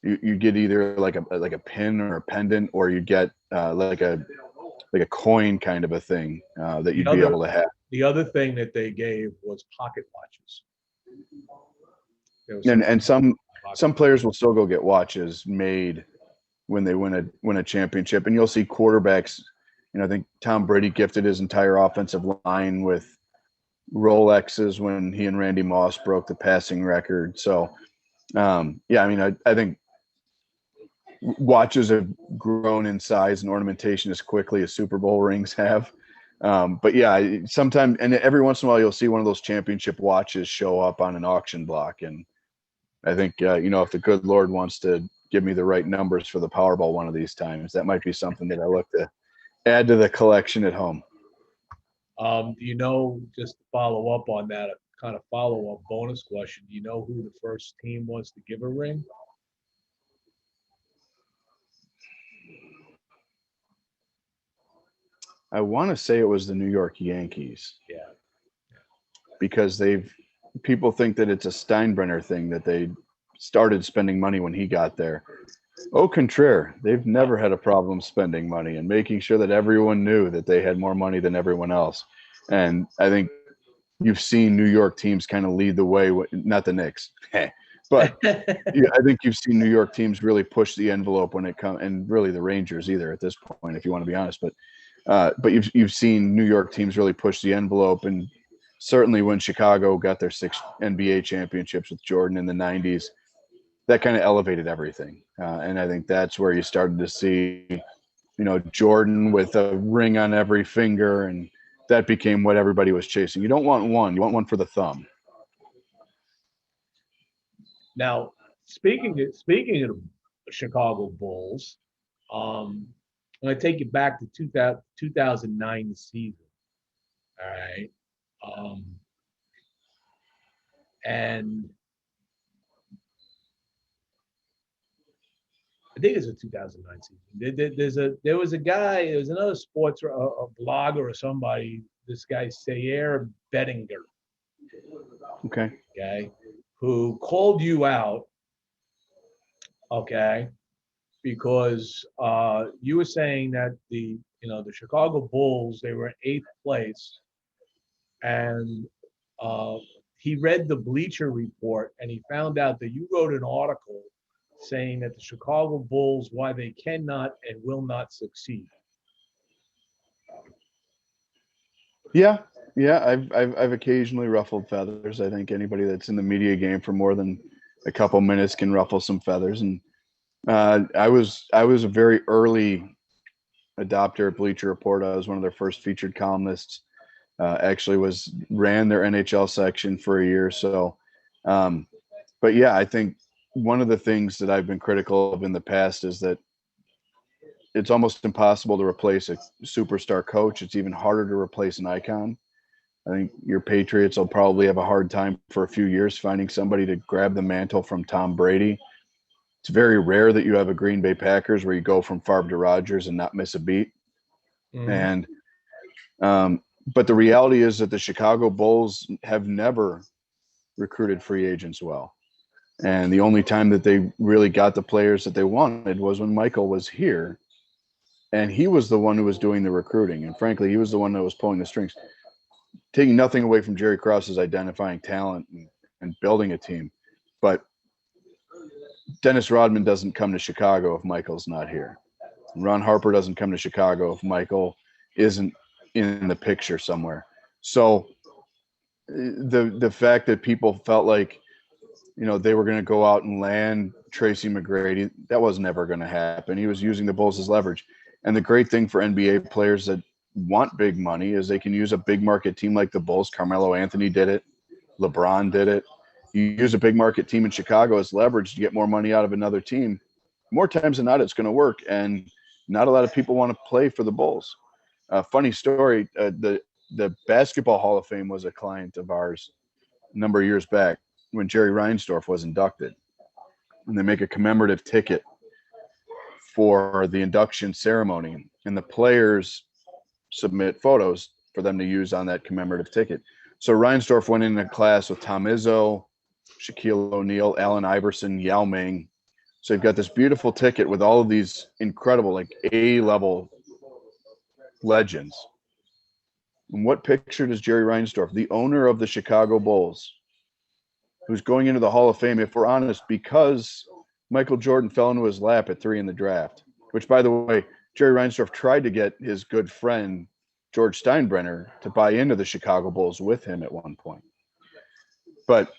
you get either like a pin or a pendant, or you get like a coin kind of a thing that you'd be able to have. The other thing that they gave was pocket watches. And some players will still go get watches made when they win a championship, and you'll see quarterbacks. I think Tom Brady gifted his entire offensive line with Rolexes when he and Randy Moss broke the passing record. So, yeah, I mean, I think watches have grown in size and ornamentation as quickly as Super Bowl rings have. But yeah, sometimes, and every once in a while, you'll see one of those championship watches show up on an auction block. And I think, if the good Lord wants to give me the right numbers for the Powerball one of these times, that might be something that I look to add to the collection at home. Just to follow up on that, a kind of follow-up bonus question, do you know who the first team was to give a ring? I want to say it was the New York Yankees. Yeah. Because people think that it's a Steinbrenner thing, that they started spending money when he got there. Au contraire, they've never had a problem spending money and making sure that everyone knew that they had more money than everyone else. And I think you've seen New York teams kind of lead the way, not the Knicks, but yeah, I think you've seen New York teams really push the envelope when it comes, and really the Rangers either at this point, if you want to be honest. But you've seen New York teams really push the envelope, and certainly when Chicago got their 6 NBA championships with Jordan in the 90s, that kind of elevated everything. And I think that's where you started to see, Jordan with a ring on every finger, and that became what everybody was chasing. You don't want one, you want one for the thumb. Now, speaking of the Chicago Bulls, I'm going to take you back to 2009 season. All right. And I think it's a 2009 season. There was another sports, a blogger or somebody, this guy Sayer Bettinger. Okay. Okay. Who called you out, okay, because you were saying that the Chicago Bulls, they were in 8th place and uh, he read the Bleacher Report, and he found out that you wrote an article saying that the Chicago Bulls, why they cannot and will not succeed. Yeah, yeah. I've occasionally ruffled feathers. I think anybody that's in the media game for more than a couple minutes can ruffle some feathers. And I was a very early adopter at Bleacher Report. I was one of their first featured columnists. Actually, was ran their NHL section for a year. So, but yeah, I think one of the things that I've been critical of in the past is that it's almost impossible to replace a superstar coach. It's even harder to replace an icon. I think your Patriots will probably have a hard time for a few years finding somebody to grab the mantle from Tom Brady. It's very rare that you have a Green Bay Packers where you go from Favre to Rodgers and not miss a beat. Mhm. And but the reality is that the Chicago Bulls have never recruited free agents well. And the only time that they really got the players that they wanted was when Michael was here. And he was the one who was doing the recruiting. And frankly, he was the one that was pulling the strings, taking nothing away from Jerry Krause's identifying talent and building a team. But Dennis Rodman doesn't come to Chicago if Michael's not here. Ron Harper doesn't come to Chicago if Michael isn't in the picture somewhere. So the fact that people felt like, they were going to go out and land Tracy McGrady, that was never going to happen. He was using the Bulls as leverage. And the great thing for NBA players that want big money is they can use a big market team like the Bulls. Carmelo Anthony did it. LeBron did it. You use a big market team in Chicago as leverage to get more money out of another team. More times than not, it's going to work. And not a lot of people want to play for the Bulls. Funny story, the Basketball Hall of Fame was a client of ours a number of years back when Jerry Reinsdorf was inducted. And they make a commemorative ticket for the induction ceremony. And the players submit photos for them to use on that commemorative ticket. So Reinsdorf went into class with Tom Izzo, Shaquille O'Neal, Allen Iverson, Yao Ming. So you've got this beautiful ticket with all of these incredible, like A-level legends. And what picture does Jerry Reinsdorf, the owner of the Chicago Bulls, who's going into the Hall of Fame, if we're honest, because Michael Jordan fell into his lap at 3 in the draft, which, by the way, Jerry Reinsdorf tried to get his good friend George Steinbrenner to buy into the Chicago Bulls with him at one point. But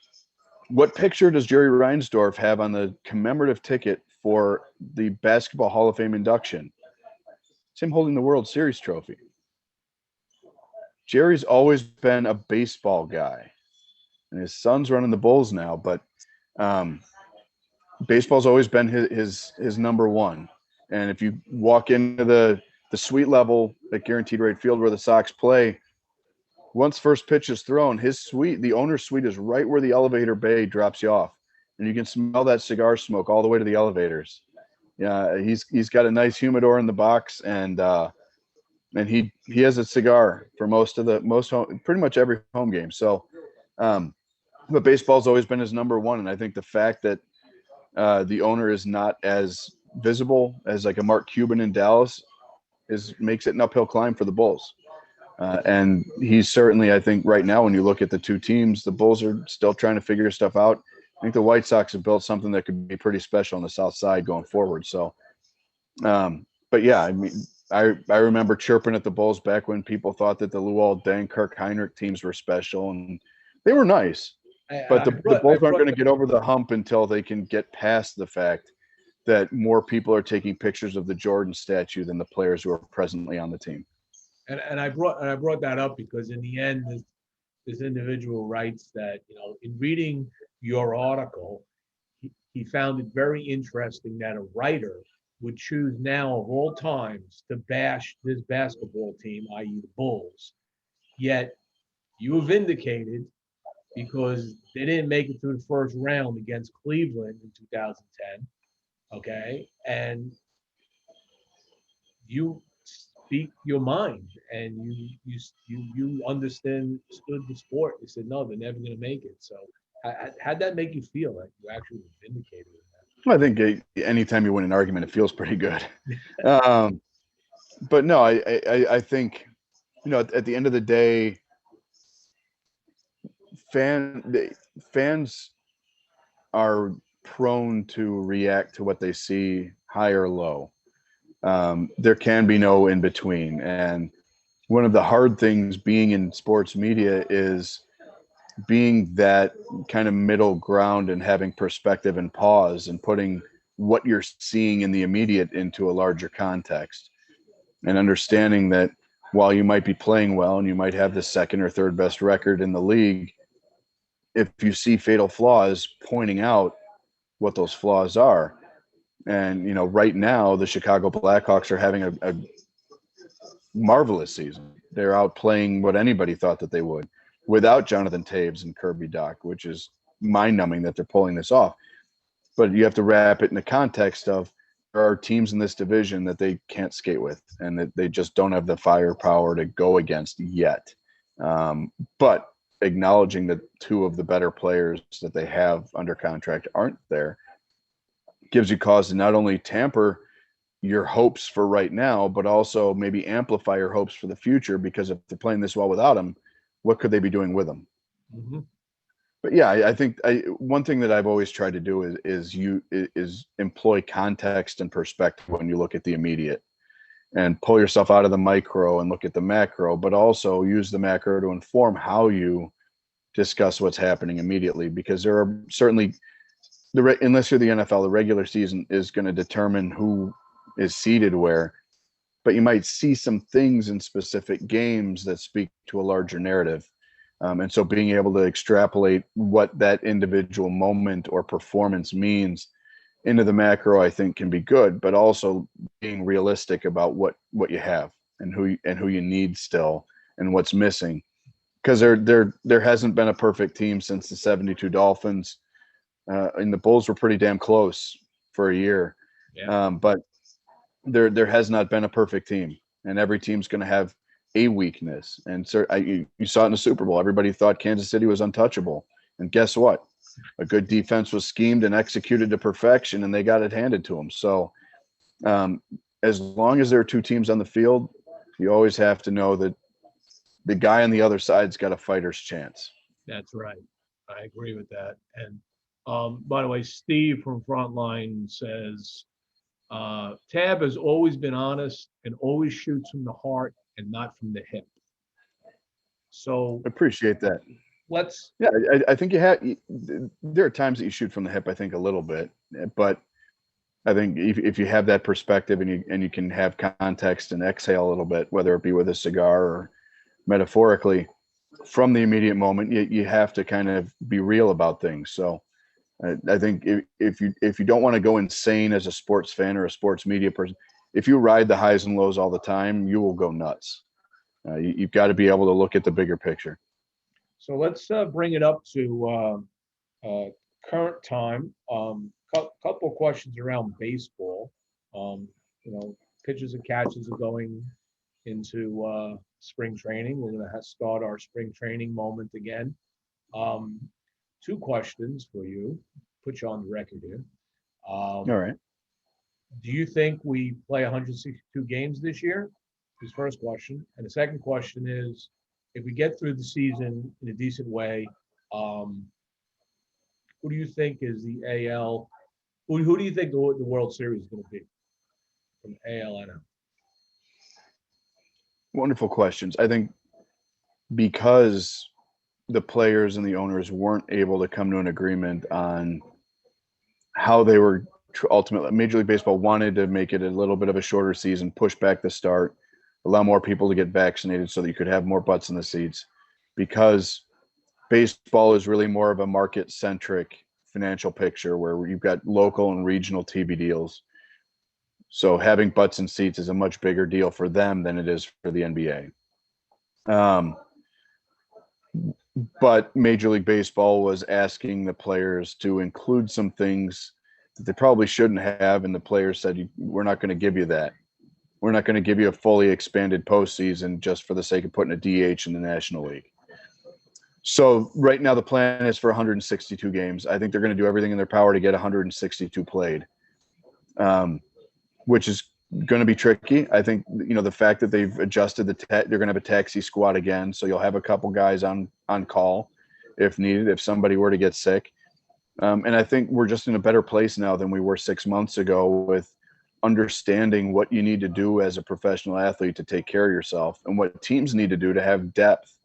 what picture does Jerry Reinsdorf have on the commemorative ticket for the Basketball Hall of Fame induction? It's him holding the World Series trophy. Jerry's always been a baseball guy, and his son's running the Bulls now, but baseball's always been his number one. And if you walk into the suite level at Guaranteed Rate Field where the Sox play, once first pitch is thrown, his suite, the owner's suite, is right where the elevator bay drops you off, and you can smell that cigar smoke all the way to the elevators. Yeah, he's got a nice humidor in the box, and he has a cigar for pretty much every home game. So, but baseball's always been his number one, and I think the fact that the owner is not as visible as like a Mark Cuban in Dallas makes it an uphill climb for the Bulls. And he's certainly, I think, right now, when you look at the two teams, the Bulls are still trying to figure stuff out. I think the White Sox have built something that could be pretty special on the South Side going forward. So, but yeah, I mean, I remember chirping at the Bulls back when people thought that the Luol Deng, Kirk Heinrich teams were special, and they were nice. But the Bulls aren't going to get over the hump until they can get past the fact that more people are taking pictures of the Jordan statue than the players who are presently on the team. And I brought that up because in the end, this individual writes that, in reading your article, he found it very interesting that a writer would choose now of all times to bash this basketball team, i.e. the Bulls. Yet you have indicated, because they didn't make it through the first round against Cleveland in 2010, okay? And you speak your mind, and you understood the sport. You said, no, they're never going to make it. So how'd that make you feel, that you actually were vindicated in that? Well, I think anytime you win an argument, it feels pretty good. But no, I think, at the end of the day, fans are prone to react to what they see, high or low. There can be no in between. And one of the hard things being in sports media is being that kind of middle ground and having perspective and pause and putting what you're seeing in the immediate into a larger context, and understanding that while you might be playing well and you might have the second or third best record in the league, if you see fatal flaws, pointing out what those flaws are. And, right now the Chicago Blackhawks are having a marvelous season. They're outplaying what anybody thought that they would without Jonathan Taves and Kirby Dach, which is mind-numbing that they're pulling this off. But you have to wrap it in the context of there are teams in this division that they can't skate with and that they just don't have the firepower to go against yet. But acknowledging that two of the better players that they have under contract aren't there gives you cause to not only tamper your hopes for right now, but also maybe amplify your hopes for the future, because if they're playing this well without him, what could they be doing with him? Mm-hmm. But yeah, I think one thing that I've always tried to do is employ context and perspective when you look at the immediate, and pull yourself out of the micro and look at the macro, but also use the macro to inform how you discuss what's happening immediately. Because there are certainly, unless you're the NFL, the regular season is going to determine who is seated where, but you might see some things in specific games that speak to a larger narrative. And so being able to extrapolate what that individual moment or performance means into the macro, I think, can be good, but also being realistic about what you have and who you need still and what's missing. Because there hasn't been a perfect team since the 72 Dolphins, and the Bulls were pretty damn close for a year. Yeah. But there has not been a perfect team, and every team's going to have a weakness. And so you saw it in the Super Bowl. Everybody thought Kansas City was untouchable, and guess what? A good defense was schemed and executed to perfection, and they got it handed to them. So as long as there are two teams on the field, you always have to know that the guy on the other side's got a fighter's chance. That's right. I agree with that. And by the way, Steve from Frontline says, Tab has always been honest and always shoots from the heart and not from the hip. So appreciate that. Yeah, I think there are times that you shoot from the hip, I think, a little bit, but I think if you have that perspective and you can have context and exhale a little bit, whether it be with a cigar or metaphorically, from the immediate moment, you have to kind of be real about things. So I think if you don't want to go insane as a sports fan or a sports media person, if you ride the highs and lows all the time, you will go nuts. You've got to be able to look at the bigger picture. So let's bring it up to current time. Couple questions around baseball. Pitchers and catchers are going into spring training. We're going to start our spring training moment again. Two questions for you. Put you on the record here. All right. Do you think we play 162 games this year? His first question. And the second question is, if we get through the season in a decent way, who do you think is the AL? Who do you think the World Series is going to be from AL and NL? Wonderful questions. I think because the players and the owners weren't able to come to an agreement on how they were ultimately, Major League Baseball wanted to make it a little bit of a shorter season, push back the start, allow more people to get vaccinated so that you could have more butts in the seats, because baseball is really more of a market-centric financial picture where you've got local and regional TV deals. So having butts in seats is a much bigger deal for them than it is for the NBA. But Major League Baseball was asking the players to include some things that they probably shouldn't have, and the players said, we're not going to give you that. We're not going to give you a fully expanded postseason just for the sake of putting a DH in the National League. So right now the plan is for 162 games. I think they're going to do everything in their power to get 162 played, which is going to be tricky. I think, the fact that they've adjusted they're going to have a taxi squad again, so you'll have a couple guys on call if needed, if somebody were to get sick. And I think we're just in a better place now than we were 6 months ago with understanding what you need to do as a professional athlete to take care of yourself and what teams need to do to have depth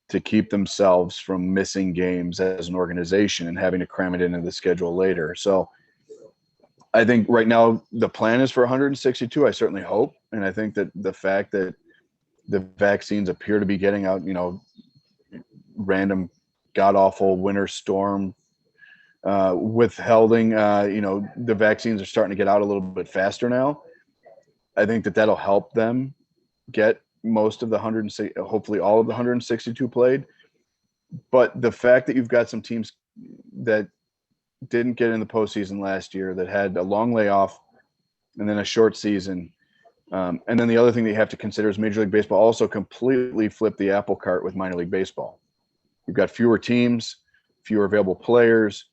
to keep themselves from missing games as an organization and having to cram it into the schedule later. So I think right now the plan is for 162. I certainly hope. And I think that the fact that the vaccines appear to be getting out, random god-awful winter storm withholding, the vaccines are starting to get out a little bit faster now. I think that that'll help them get most of the hopefully all of the 162 played. But the fact that you've got some teams that didn't get in the postseason last year, that had a long layoff and then a short season. And then the other thing that you have to consider is Major League Baseball also completely flipped the apple cart with minor league baseball. You've got fewer teams, fewer available players.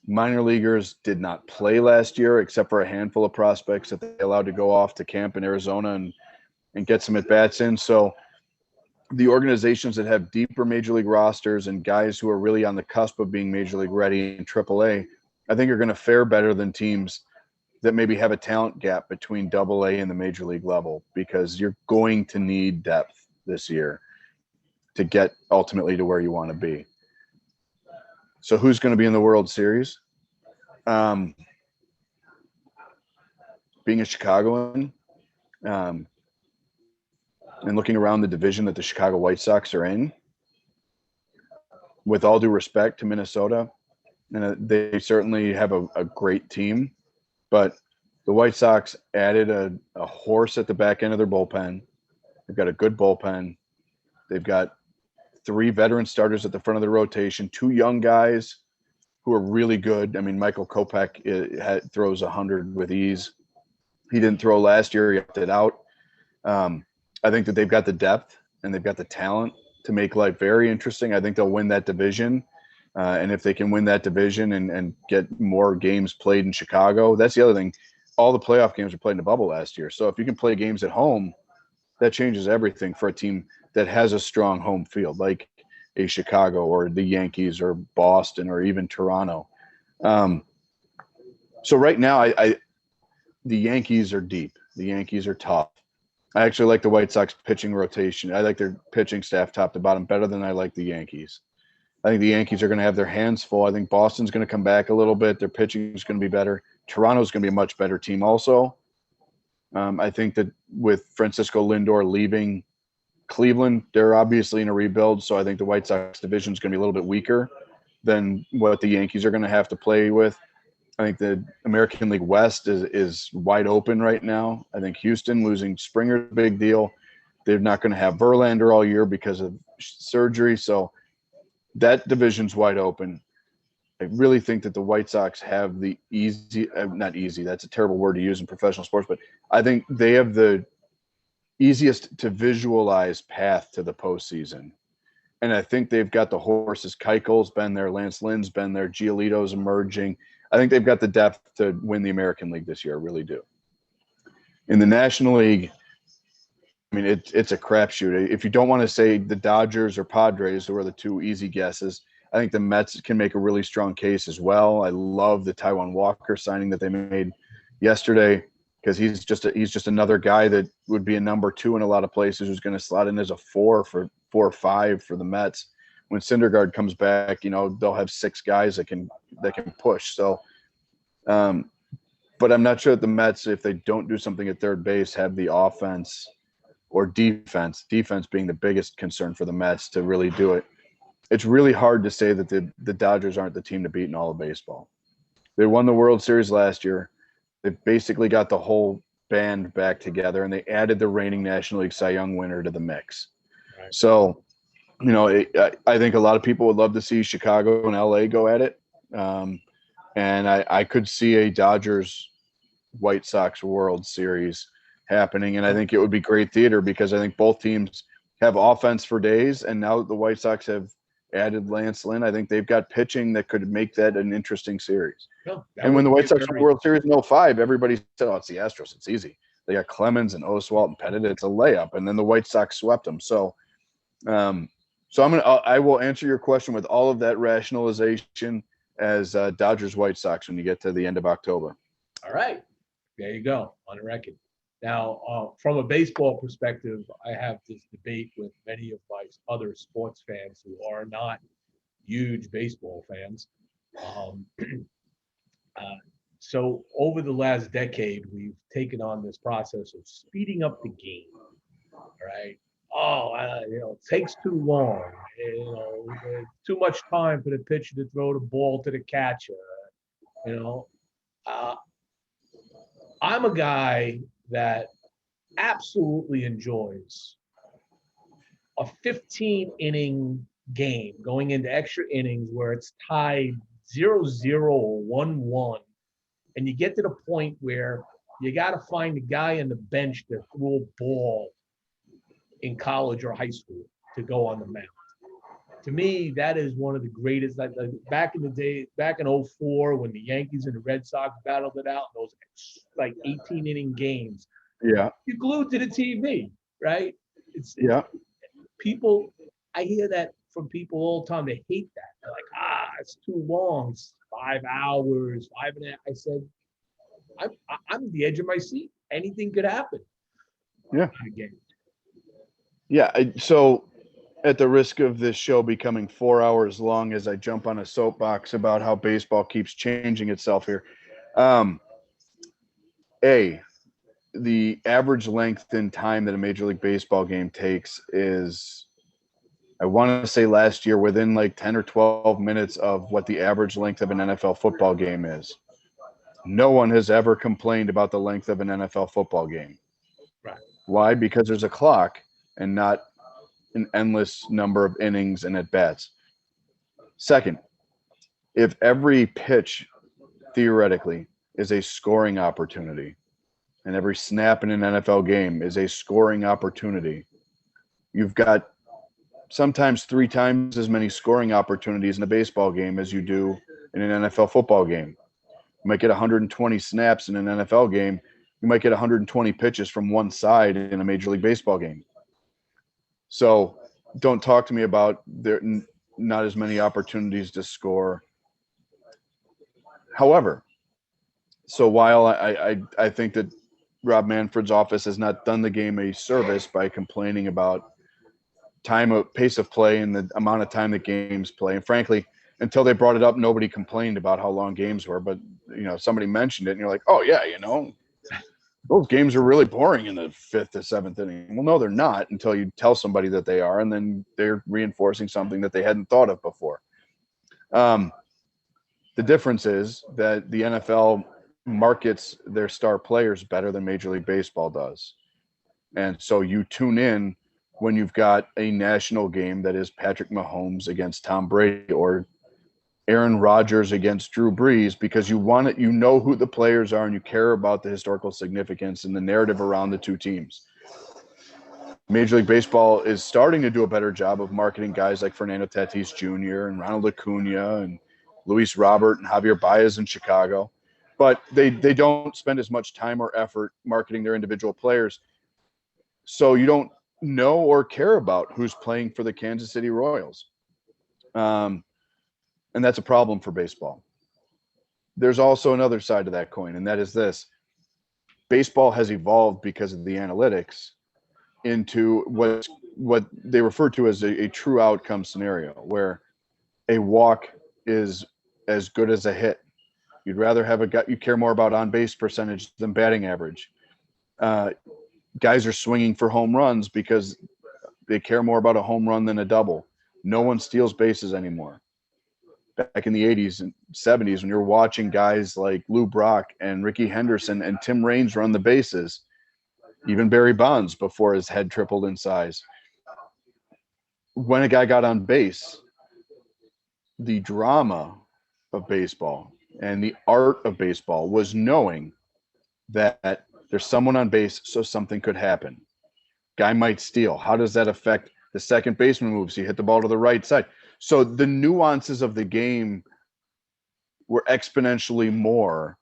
Minor leaguers did not play last year except for a handful of prospects that they allowed to go off to camp in Arizona and get some at-bats in. So the organizations that have deeper major league rosters and guys who are really on the cusp of being major league ready in AAA, I think are going to fare better than teams that maybe have a talent gap between AA and the major league level, because you're going to need depth this year to get ultimately to where you want to be. So who's going to be in the World Series? Being a Chicagoan, and looking around the division that the Chicago White Sox are in, with all due respect to Minnesota, and they certainly have a great team, but the White Sox added a horse at the back end of their bullpen. They've got a good bullpen. They've got 3 veteran starters at the front of the rotation, 2 young guys who are really good. I mean, Michael Kopech throws 100 with ease. He didn't throw last year. He opted out. I think that they've got the depth and they've got the talent to make life very interesting. I think they'll win that division. And if they can win that division and get more games played in Chicago, that's the other thing. All the playoff games were played in the bubble last year. So if you can play games at home, that changes everything for a team that has a strong home field, like a Chicago or the Yankees or Boston or even Toronto. So right now, the Yankees are deep. The Yankees are tough. I actually like the White Sox pitching rotation. I like their pitching staff top to bottom better than I like the Yankees. I think the Yankees are going to have their hands full. I think Boston's going to come back a little bit. Their pitching is going to be better. Toronto's going to be a much better team also. I think that with Francisco Lindor leaving Cleveland, they're obviously in a rebuild, so I think the White Sox division is going to be a little bit weaker than what the Yankees are going to have to play with. I think the American League West is wide open right now. I think Houston losing Springer is a big deal. They're not going to have Verlander all year because of surgery, so that division's wide open. I really think that the White Sox have the not easy, that's a terrible word to use in professional sports, but I think they have the easiest to visualize path to the postseason. And I think they've got the horses. Keuchel's been there. Lance Lynn's been there. Giolito's emerging. I think they've got the depth to win the American League this year. I really do. In the National League, I mean, it's a crapshoot. If you don't want to say the Dodgers or Padres, who are the 2 easy guesses, I think the Mets can make a really strong case as well. I love the Taijuan Walker signing that they made yesterday, because he's just another guy that would be a number 2 in a lot of places, who's going to slot in as a 4 or 5 for the Mets. When Syndergaard comes back, they'll have 6 guys that can push. So, but I'm not sure that the Mets, if they don't do something at third base, have the offense or defense being the biggest concern for the Mets to really do it. It's really hard to say that the Dodgers aren't the team to beat in all of baseball. They won the World Series last year. They basically got the whole band back together, and they added the reigning National League Cy Young winner to the mix. Right. So, I think a lot of people would love to see Chicago and LA go at it. And I could see a Dodgers White Sox World Series happening. And I think it would be great theater, because I think both teams have offense for days. And now that the White Sox have added Lance Lynn, I think they've got pitching that could make that an interesting series. No, and when the White Sox won the World Series in 2005, everybody said, oh, it's the Astros. It's easy. They got Clemens and Oswalt and Pettit. It's a layup. And then the White Sox swept them. So So I will answer your question with all of that rationalization as Dodgers White Sox when you get to the end of October. All right. There you go, on the record. Now, from a baseball perspective, I have this debate with many of my other sports fans who are not huge baseball fans. Um, so over the last decade, we've taken on this process of speeding up the game, right? Oh, it takes too long. Too much time for the pitcher to throw the ball to the catcher. You know, uh, I'm a guy that absolutely enjoys a 15 inning game going into extra innings where it's tied 0-0 or 1-1. And you get to the point where you got to find a guy on the bench that threw a ball in college or high school to go on the mound. To me, that is one of the greatest. Like back in the day, back in '04, when the Yankees and the Red Sox battled it out, those like 18 inning games, Yeah. you glued to the TV, right? It's Yeah. people. I hear that from people all the time. They hate that. They're like, it's too long. It's 5 hours, 5.5. I said, I'm at the edge of my seat. Anything could happen. Yeah. Again. Yeah. So at the risk of this show becoming 4 hours long as I jump on a soapbox about how baseball keeps changing itself here. The average length in time that a Major League Baseball game takes is, I want to say last year, within like 10 or 12 minutes of what the average length of an NFL football game is. No one has ever complained about the length of an NFL football game. Right. Why? Because there's a clock and not an endless number of innings and at bats. Second, if every pitch theoretically is a scoring opportunity and every snap in an NFL game is a scoring opportunity, you've got sometimes 3 times as many scoring opportunities in a baseball game as you do in an NFL football game. You might get 120 snaps in an NFL game. You might get 120 pitches from one side in a Major League Baseball game. So don't talk to me about there not as many opportunities to score. However, so while I think that Rob Manfred's office has not done the game a service by complaining about pace of play and the amount of time that games play, and frankly, until they brought it up, nobody complained about how long games were. But somebody mentioned it, and you're like, oh yeah, those games are really boring in the 5th to 7th inning. Well, no, they're not until you tell somebody that they are, and then they're reinforcing something that they hadn't thought of before. The difference is that the NFL markets their star players better than Major League Baseball does. And so you tune in when you've got a national game that is Patrick Mahomes against Tom Brady or Aaron Rodgers against Drew Brees, because you know who the players are and you care about the historical significance and the narrative around the two teams. Major League Baseball is starting to do a better job of marketing guys like Fernando Tatis Jr. and Ronald Acuna and Luis Robert and Javier Baez in Chicago. But they don't spend as much time or effort marketing their individual players. So you don't know or care about who's playing for the Kansas City Royals. And that's a problem for baseball. There's also another side to that coin, and that is this. Baseball has evolved because of the analytics into what they refer to as a true outcome scenario, where a walk is as good as a hit. You'd rather have you care more about on-base percentage than batting average. Guys are swinging for home runs because they care more about a home run than a double. No one steals bases anymore. Back in the 80s and 70s, when you're watching guys like Lou Brock and Ricky Henderson and Tim Raines run the bases, even Barry Bonds before his head tripled in size. When a guy got on base, the drama of baseball and the art of baseball was knowing that there's someone on base, so something could happen. Guy might steal. How does that affect the second baseman moves? He hit the ball to the right side. So the nuances of the game were exponentially more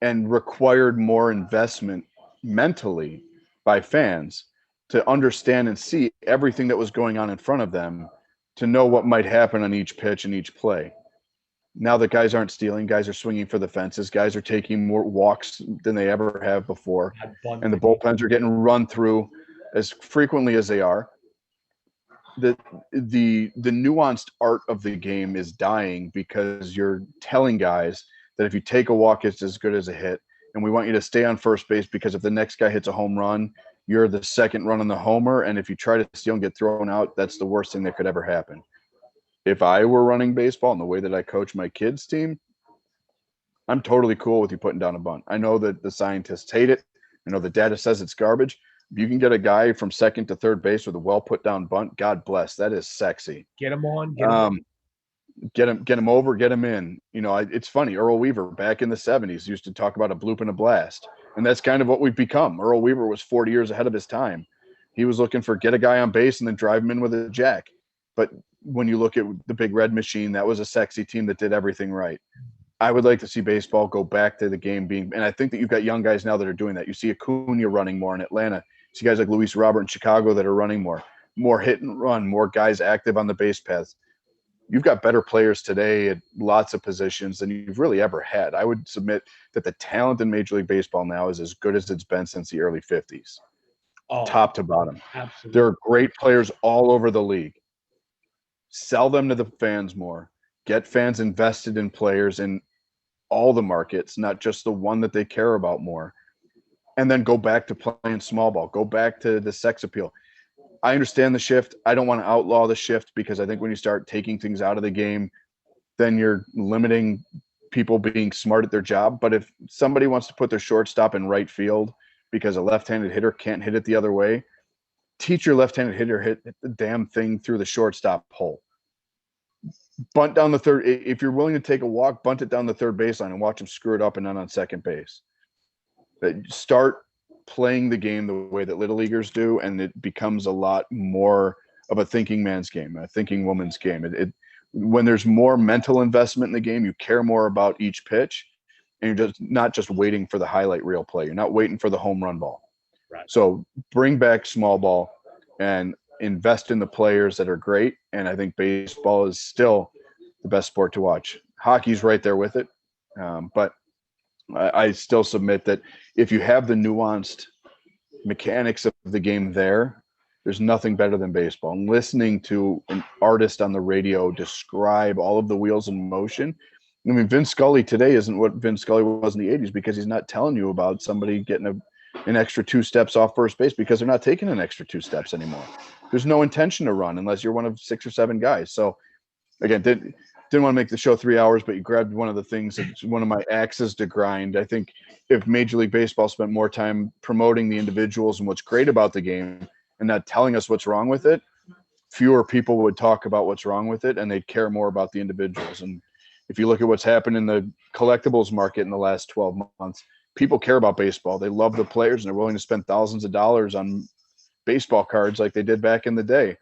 and required more investment mentally by fans to understand and see everything that was going on in front of them, to know what might happen on each pitch and each play. Now that guys aren't stealing, guys are swinging for the fences, guys are taking more walks than they ever have before, and the bullpens are getting run through as frequently as they are. The nuanced art of the game is dying because you're telling guys that if you take a walk, it's as good as a hit, and we want you to stay on first base because if the next guy hits a home run, you're the second run on the homer, and if you try to steal and get thrown out, that's the worst thing that could ever happen. If I were running baseball in the way that I coach my kids' team, I'm totally cool with you putting down a bunt. I know that the scientists hate it. I know the data says it's garbage. If you can get a guy from second to third base with a well put down bunt, God bless. That is sexy. Get him on. Get him over, get him in. You know, it's funny. Earl Weaver back in the 70s used to talk about a bloop and a blast. And that's kind of what we've become. Earl Weaver was 40 years ahead of his time. He was looking for get a guy on base and then drive him in with a jack. But when you look at the Big Red Machine, that was a sexy team that did everything right. I would like to see baseball go back to the game being, and I think that you've got young guys now that are doing that. You see Acuna running more in Atlanta. You see guys like Luis Robert in Chicago that are running more hit and run, more guys active on the base paths. You've got better players today at lots of positions than you've really ever had. I would submit that the talent in Major League Baseball now is as good as it's been since the early 50s, top to bottom. Absolutely. There are great players all over the league. Sell them to the fans more. Get fans invested in players in all the markets, not just the one that they care about more. And then go back to playing small ball. Go back to the sex appeal. I understand the shift. I don't want to outlaw the shift because I think when you start taking things out of the game, then you're limiting people being smart at their job. But if somebody wants to put their shortstop in right field because a left-handed hitter can't hit it the other way, teach your left-handed hitter hit the damn thing through the shortstop hole. Bunt down the third. If you're willing to take a walk, bunt it down the third baseline and watch them screw it up and not on second base. Start playing the game the way that little leaguers do, and it becomes a lot more of a thinking man's game, a thinking woman's game. When there's more mental investment in the game, you care more about each pitch, and you're just not just waiting for the highlight reel play. You're not waiting for the home run ball. Right. So bring back small ball and invest in the players that are great. And I think baseball is still the best sport to watch. Hockey's right there with it. But I still submit that if you have the nuanced mechanics of the game there's nothing better than baseball. And listening to an artist on the radio describe all of the wheels in motion. I mean, Vince Scully today isn't what Vince Scully was in the 80s because he's not telling you about somebody getting an extra 2 steps off first base because they're not taking an extra 2 steps anymore. There's no intention to run unless you're one of 6 or 7 guys. So again, didn't want to make the show 3 hours, but you grabbed one of the things that's one of my axes to grind. I think if Major League Baseball spent more time promoting the individuals and what's great about the game and not telling us what's wrong with it, fewer people would talk about what's wrong with it and they'd care more about the individuals. And if you look at what's happened in the collectibles market in the last 12 months, people care about baseball. They love the players and they're willing to spend thousands of dollars on baseball cards like they did back in the day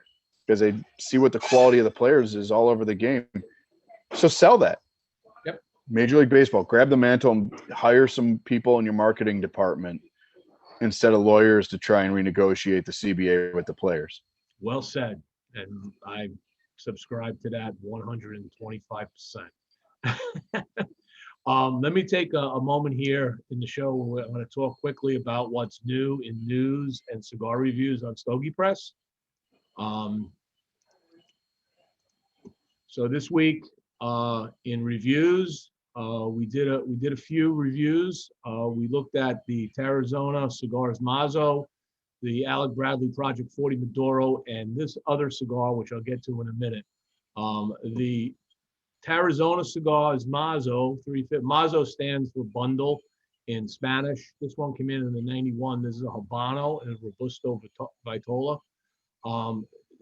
because they see what the quality of the players is all over the game. So sell that. Yep. Major League Baseball, grab the mantle and hire some people in your marketing department instead of lawyers to try and renegotiate the CBA with the players. Well said. And I subscribe to that 125%. Let me take a moment here in the show. I'm going to talk quickly about what's new in news and cigar reviews on Stogie Press. So this week in reviews, we did a few reviews. We looked at the Tarazona Cigars Mazo, the Alec Bradley Project 40 Maduro, and this other cigar, which I'll get to in a minute. The Tarazona cigar is Mazo 350. Mazo stands for bundle in Spanish. This one came in the 91. This is a Habano and a Robusto Vitola.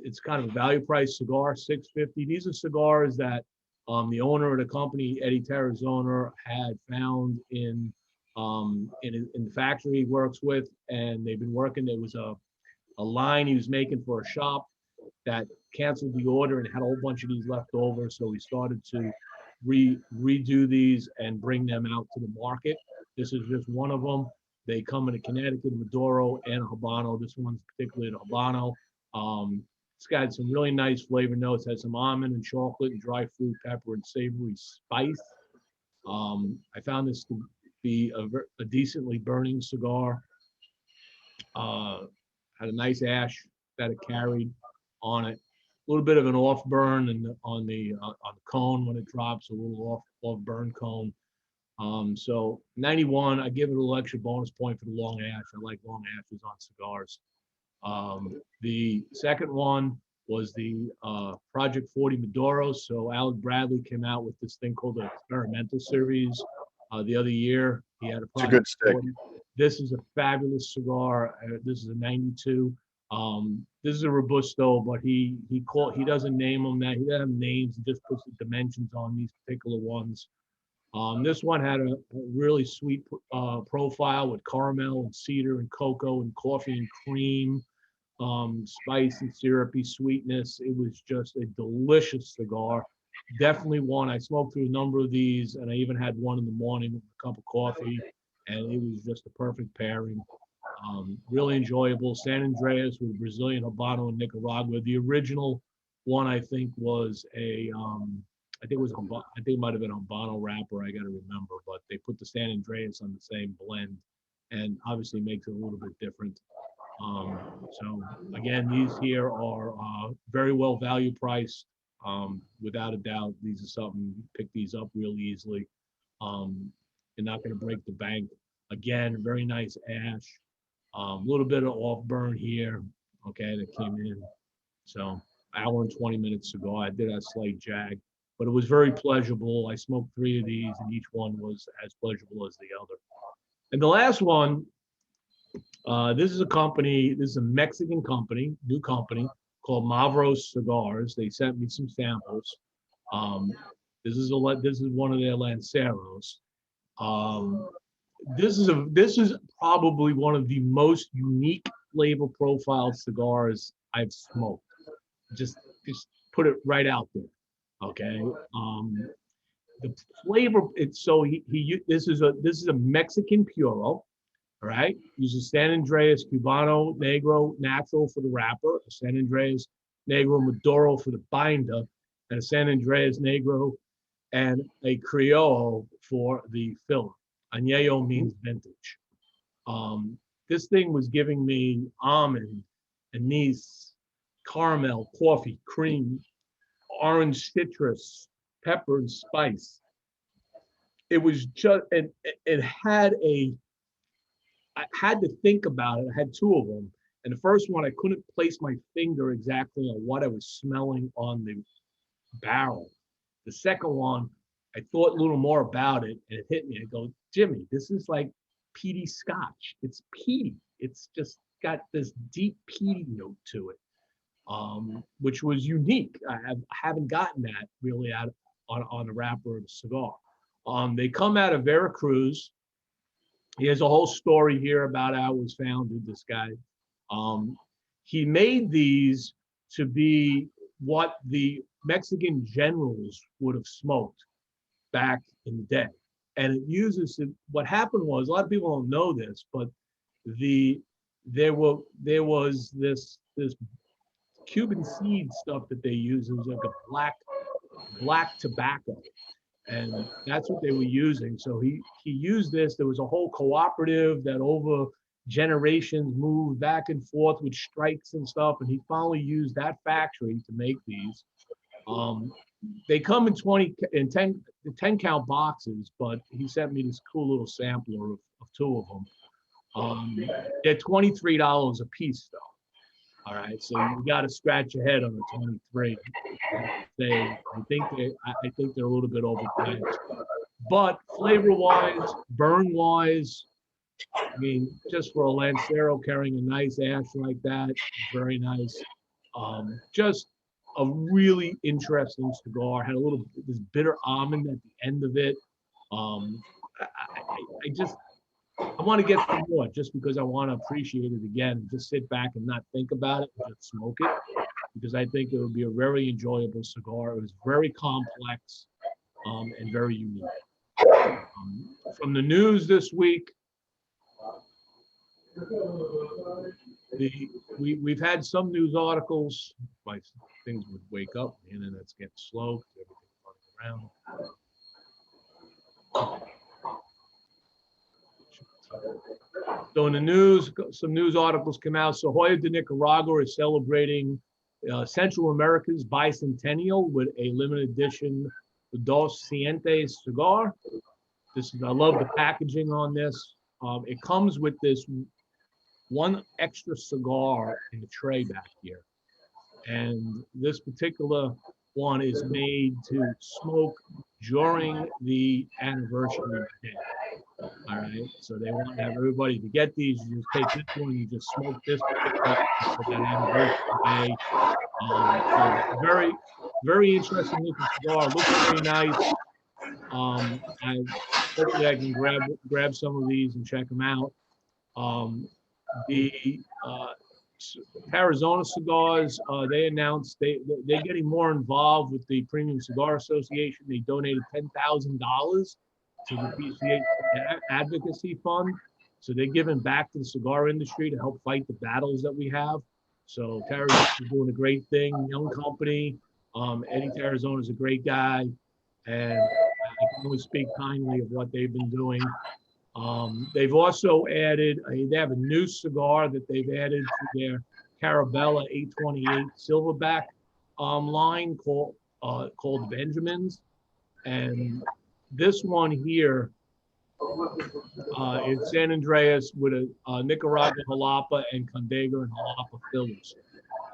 It's kind of a value price cigar, $6.50. These are cigars that the owner of the company, Eddie Tarazona, had found in the factory he works with, and they've been working. There was a line he was making for a shop that canceled the order and had a whole bunch of these left over. So we started to redo these and bring them out to the market. This is just one of them. They come in a Connecticut, Maduro, and a Habano. This one's particularly the Habano. It's got some really nice flavor notes. Has some almond and chocolate and dry fruit, pepper, and savory spice. I found this to be a decently burning cigar. Had a nice ash that it carried on it. A little bit of an off burn and on the cone when it drops, a little off burn cone. So 91, I give it a little extra bonus point for the long ash. I like long ashes on cigars. The second one was the Project 40 Maduro. So Alec Bradley came out with this thing called the Experimental Series the other year. He had a It's a good stick. 40. This is a fabulous cigar. This is a 92. This is a Robusto, but he doesn't name them that. He doesn't have names. He just puts the dimensions on these particular ones. This one had a really sweet profile with caramel and cedar and cocoa and coffee and cream, spice and syrupy sweetness. It was just a delicious cigar. Definitely one. I smoked through a number of these, and I even had one in the morning with a cup of coffee, and it was just a perfect pairing. Really enjoyable. San Andreas with Brazilian Habano and Nicaragua. The original one, I think, was I think it might have been a Habano wrapper. I got to remember, but they put the San Andreas on the same blend, and obviously makes it a little bit different. So again, these here are very well value priced. Without a doubt, these are something you pick these up real easily. You're not going to break the bank. Again, very nice ash. A little bit of off burn here. Okay, that came in. So hour and 20-minute cigar. I did a slight jag, but it was very pleasurable. I smoked 3 of these, and each one was as pleasurable as the other. And the last one, this is a Mexican company, new company called Mavros Cigars. They sent me some samples. This is one of their Lanceros. This is probably one of the most unique flavor profile cigars I've smoked. Just put it right out there. Okay. The flavor, this is a Mexican Puro. All right. Uses San Andreas Cubano Negro Natural for the wrapper, a San Andreas Negro Maduro for the binder, and a San Andreas Negro and a Criollo for the filler. Añejo means vintage. This thing was giving me almond, anise, caramel, coffee, cream, orange citrus, pepper, and spice. It was just, it had I had to think about it. I had 2 of them. And the first one, I couldn't place my finger exactly on what I was smelling on the barrel. The second one, I thought a little more about it, and it hit me. I go, Jimmie, this is like peaty scotch. It's peaty. It's just got this deep peaty note to it, which was unique. I haven't gotten that really out on the wrapper of a cigar. They come out of Veracruz. He has a whole story here about how it was founded, this guy. He made these to be what the Mexican generals would have smoked back in the day. And it uses it. What happened was, a lot of people don't know this, but there was this Cuban seed stuff that they used. It was like a black tobacco, and that's what they were using. So he used this. There was a whole cooperative that over generations moved back and forth with strikes and stuff, and he finally used that factory to make these. They come in 10 count boxes, but he sent me this cool little sampler of 2 of them. They're $23 a piece though. All right, so you got to scratch your head on the 23. I think they're a little bit overpriced, but flavor-wise, burn-wise, I mean, just for a Lancero carrying a nice ash like that, very nice. Just a really interesting cigar. Had a little this bitter almond at the end of it. I want to get some more just because I want to appreciate it again and just sit back and not think about it and just smoke it, because I think it would be a very enjoyable cigar. It was very complex and very unique. From the news this week, We've had some news articles. My things would wake up. The internet's getting slow. Everything's running around. So in the news, some news articles come out. So Joya de Nicaragua is celebrating Central America's bicentennial with a limited edition Dos Cientes cigar. I love the packaging on this. It comes with this one extra cigar in the tray back here. And this particular one is made to smoke during the anniversary day. All right, so they want to have everybody to get these. You just take this one, you just smoke this particular for that anniversary day. So very, very interesting looking cigar. Looks very nice. Hopefully I can grab some of these and check them out. The Arizona Cigars, they announced they're getting more involved with the Premium Cigar Association. They donated $10,000 to the PCA Advocacy Fund. So they're giving back to the cigar industry to help fight the battles that we have. So Arizona is doing a great thing, young company. Eddie Arizona is a great guy. And I can only speak kindly of what they've been doing. They've also added, they have a new cigar that they've added to their Carabella 828 Silverback line called Benjamin's. And this one here is San Andreas with a Nicaragua Jalapa and Condega and Jalapa fillers.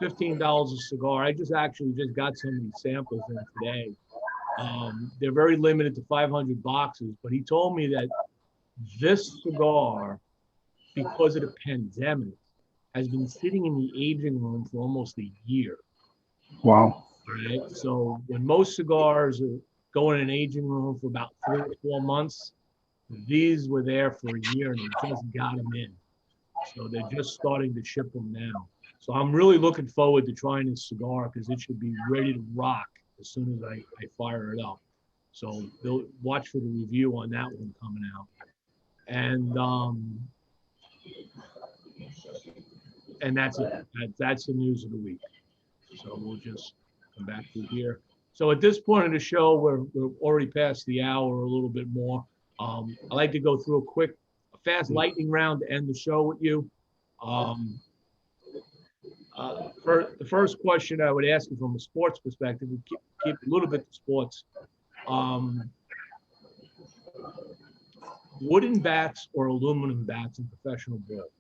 $15 a cigar. I just got some of these samples in today. They're very limited to 500 boxes, but he told me that this cigar, because of the pandemic, has been sitting in the aging room for almost a year. Wow. All right. So when most cigars go in an aging room for about 3 or 4 months, these were there for a year and they just got them in. So they're just starting to ship them now. So I'm really looking forward to trying this cigar because it should be ready to rock as soon as I fire it up. So they'll watch for the review on that one coming out. And that's it. That's the news of the week. So we'll just come back to here. So at this point in the show, we're already past the hour, a little bit more. I'd like to go through a fast lightning round to end the show with you. The first question I would ask you from a sports perspective, we keep a little bit to sports. Wooden bats or aluminum bats in professional ball?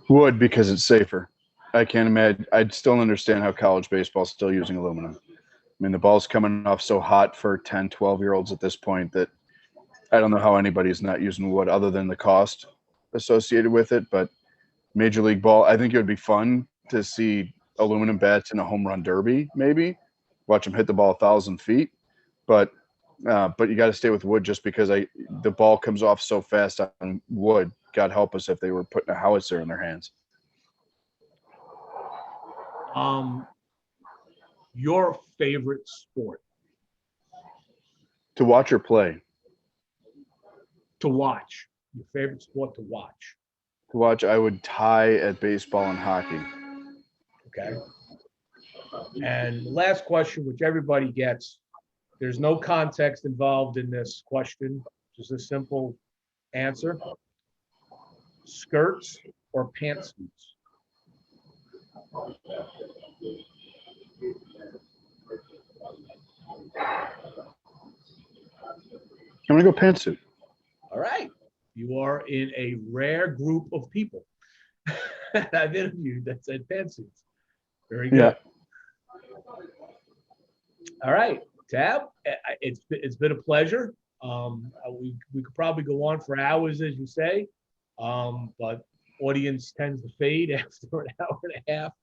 Wood, because it's safer. I can't imagine. I still don't understand how college baseball is still using aluminum. I mean, the ball's coming off so hot for 10, 12-year-olds at this point that I don't know how anybody's not using wood other than the cost associated with it. But Major League Ball, I think it would be fun to see aluminum bats in a home run derby, maybe. Watch them hit the ball 1,000 feet. But you got to stay with wood just because the ball comes off so fast on wood. God help us if they were putting a howitzer in their hands. Your favorite sport? To watch or play? To watch. Your favorite sport to watch? To watch, I would tie at baseball and hockey. Okay. And last question, which everybody gets. There's no context involved in this question. Just a simple answer. Skirts or pantsuits? I'm going to go pantsuit. All right. You are in a rare group of people I've interviewed that said pantsuits. Very good. Yeah. All right. Tab, it's been a pleasure. We could probably go on for hours, as you say, but audience tends to fade after an hour and a half.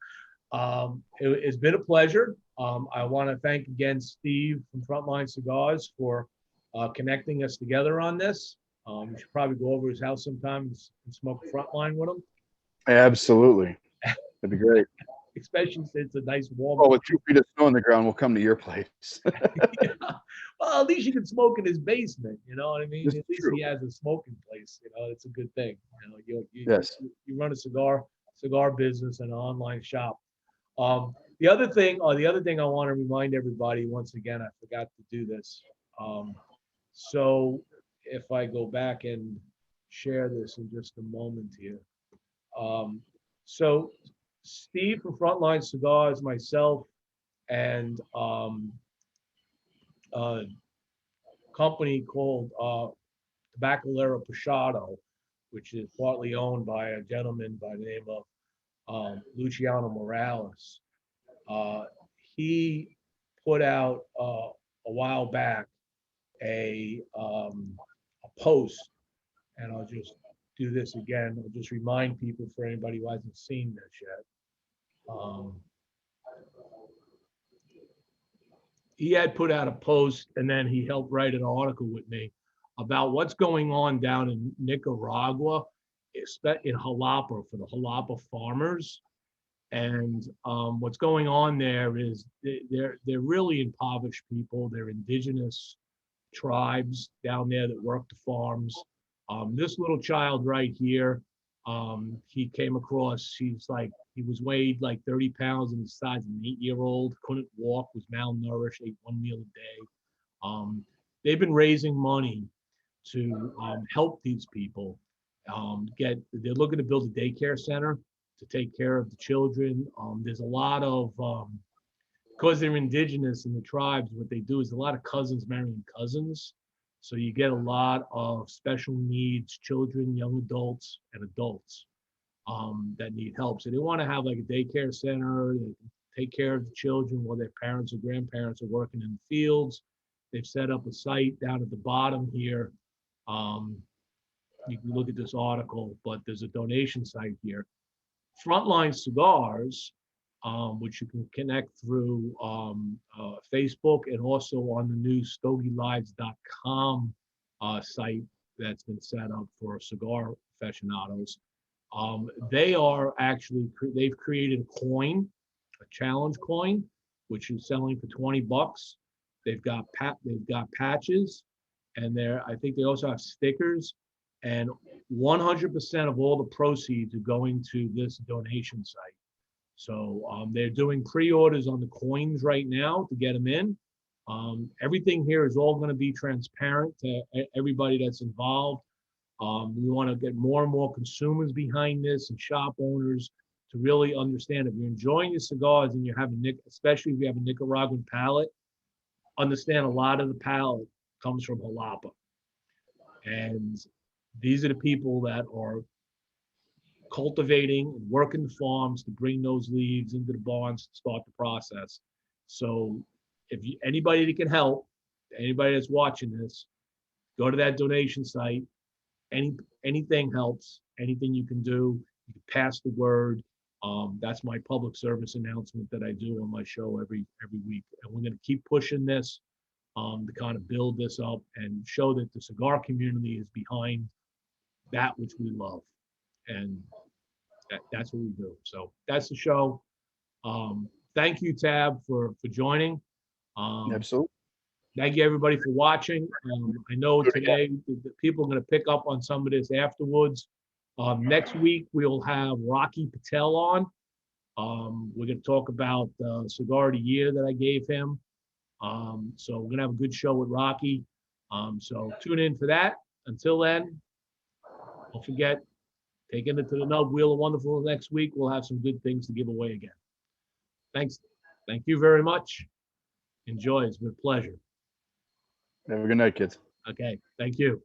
It's been a pleasure. I want to thank again Steve from Frontline Cigars for connecting us together on this. We should probably go over his house sometime and smoke a Frontline with him. Absolutely. That'd be great. especially since it's a nice warm. Oh, with 2 feet of snow on the ground, we'll come to your place. Yeah. Well, at least you can smoke in his basement. You know what I mean? This At is least true. he has a smoking place. You know, it's a good thing. You know, Yes. you run a cigar business and an online shop. The other thing I want to remind everybody once again, I forgot to do this. So if I go back and share this in just a moment here. Um, so Steve from Frontline Cigars, myself, and a company called Tabacalera Pashado, which is partly owned by a gentleman by the name of Luciano Morales. Uh, he put out a while back a post, and I'll just do this again. I'll just remind people for anybody who hasn't seen this yet. He had put out a post, and then he helped write an article with me about what's going on down in Nicaragua, in Jalapa, for the Jalapa farmers. And what's going on there is they're really impoverished people. They're indigenous tribes down there that work the farms. This little child right here, he came across. He was weighed like 30 pounds and the size of an 8-year-old. Couldn't walk, was malnourished, ate one meal a day. They've been raising money to help these people. They're looking to build a daycare center to take care of the children. There's a lot of because they're indigenous in the tribes, what they do is a lot of cousins marrying cousins. So you get a lot of special needs children, young adults, and adults that need help. So they want to have like a daycare center, they take care of the children while their parents or grandparents are working in the fields. They've set up a site down at the bottom here. You can look at this article, but there's a donation site here. Frontline Cigars, which you can connect through Facebook and also on the new StogieLives.com site that's been set up for cigar aficionados. They've created a coin, a challenge coin, which is selling for $20. They've got patches, and I think they also have stickers, and 100% of all the proceeds are going to this donation site. So they're doing pre-orders on the coins right now to get them in. Everything here is all going to be transparent to everybody that's involved. We want to get more and more consumers behind this and shop owners to really understand if you're enjoying your cigars and you're having, especially if you have a Nicaraguan palate, understand a lot of the palate comes from Jalapa. And these are the people that are cultivating and working the farms to bring those leaves into the barns to start the process. So if anybody that can help, anybody that's watching this, go to that donation site. Anything helps. Anything you can do, you can pass the word. That's my public service announcement that I do on my show every week, and we're going to keep pushing this to kind of build this up and show that the cigar community is behind that which we love, and that's what we do. So that's the show. Thank you, Tab, for joining. Absolutely. Thank you, everybody, for watching. I know today the people are going to pick up on some of this afterwards. Next week, we'll have Rocky Patel on. We're going to talk about the cigar of the year that I gave him. So we're going to have a good show with Rocky. So tune in for that. Until then, don't forget, taking it to the nub, Wheel of Wonderful next week. We'll have some good things to give away again. Thanks. Thank you very much. Enjoy. It's been a pleasure. Have a good night, kids. Okay. Thank you.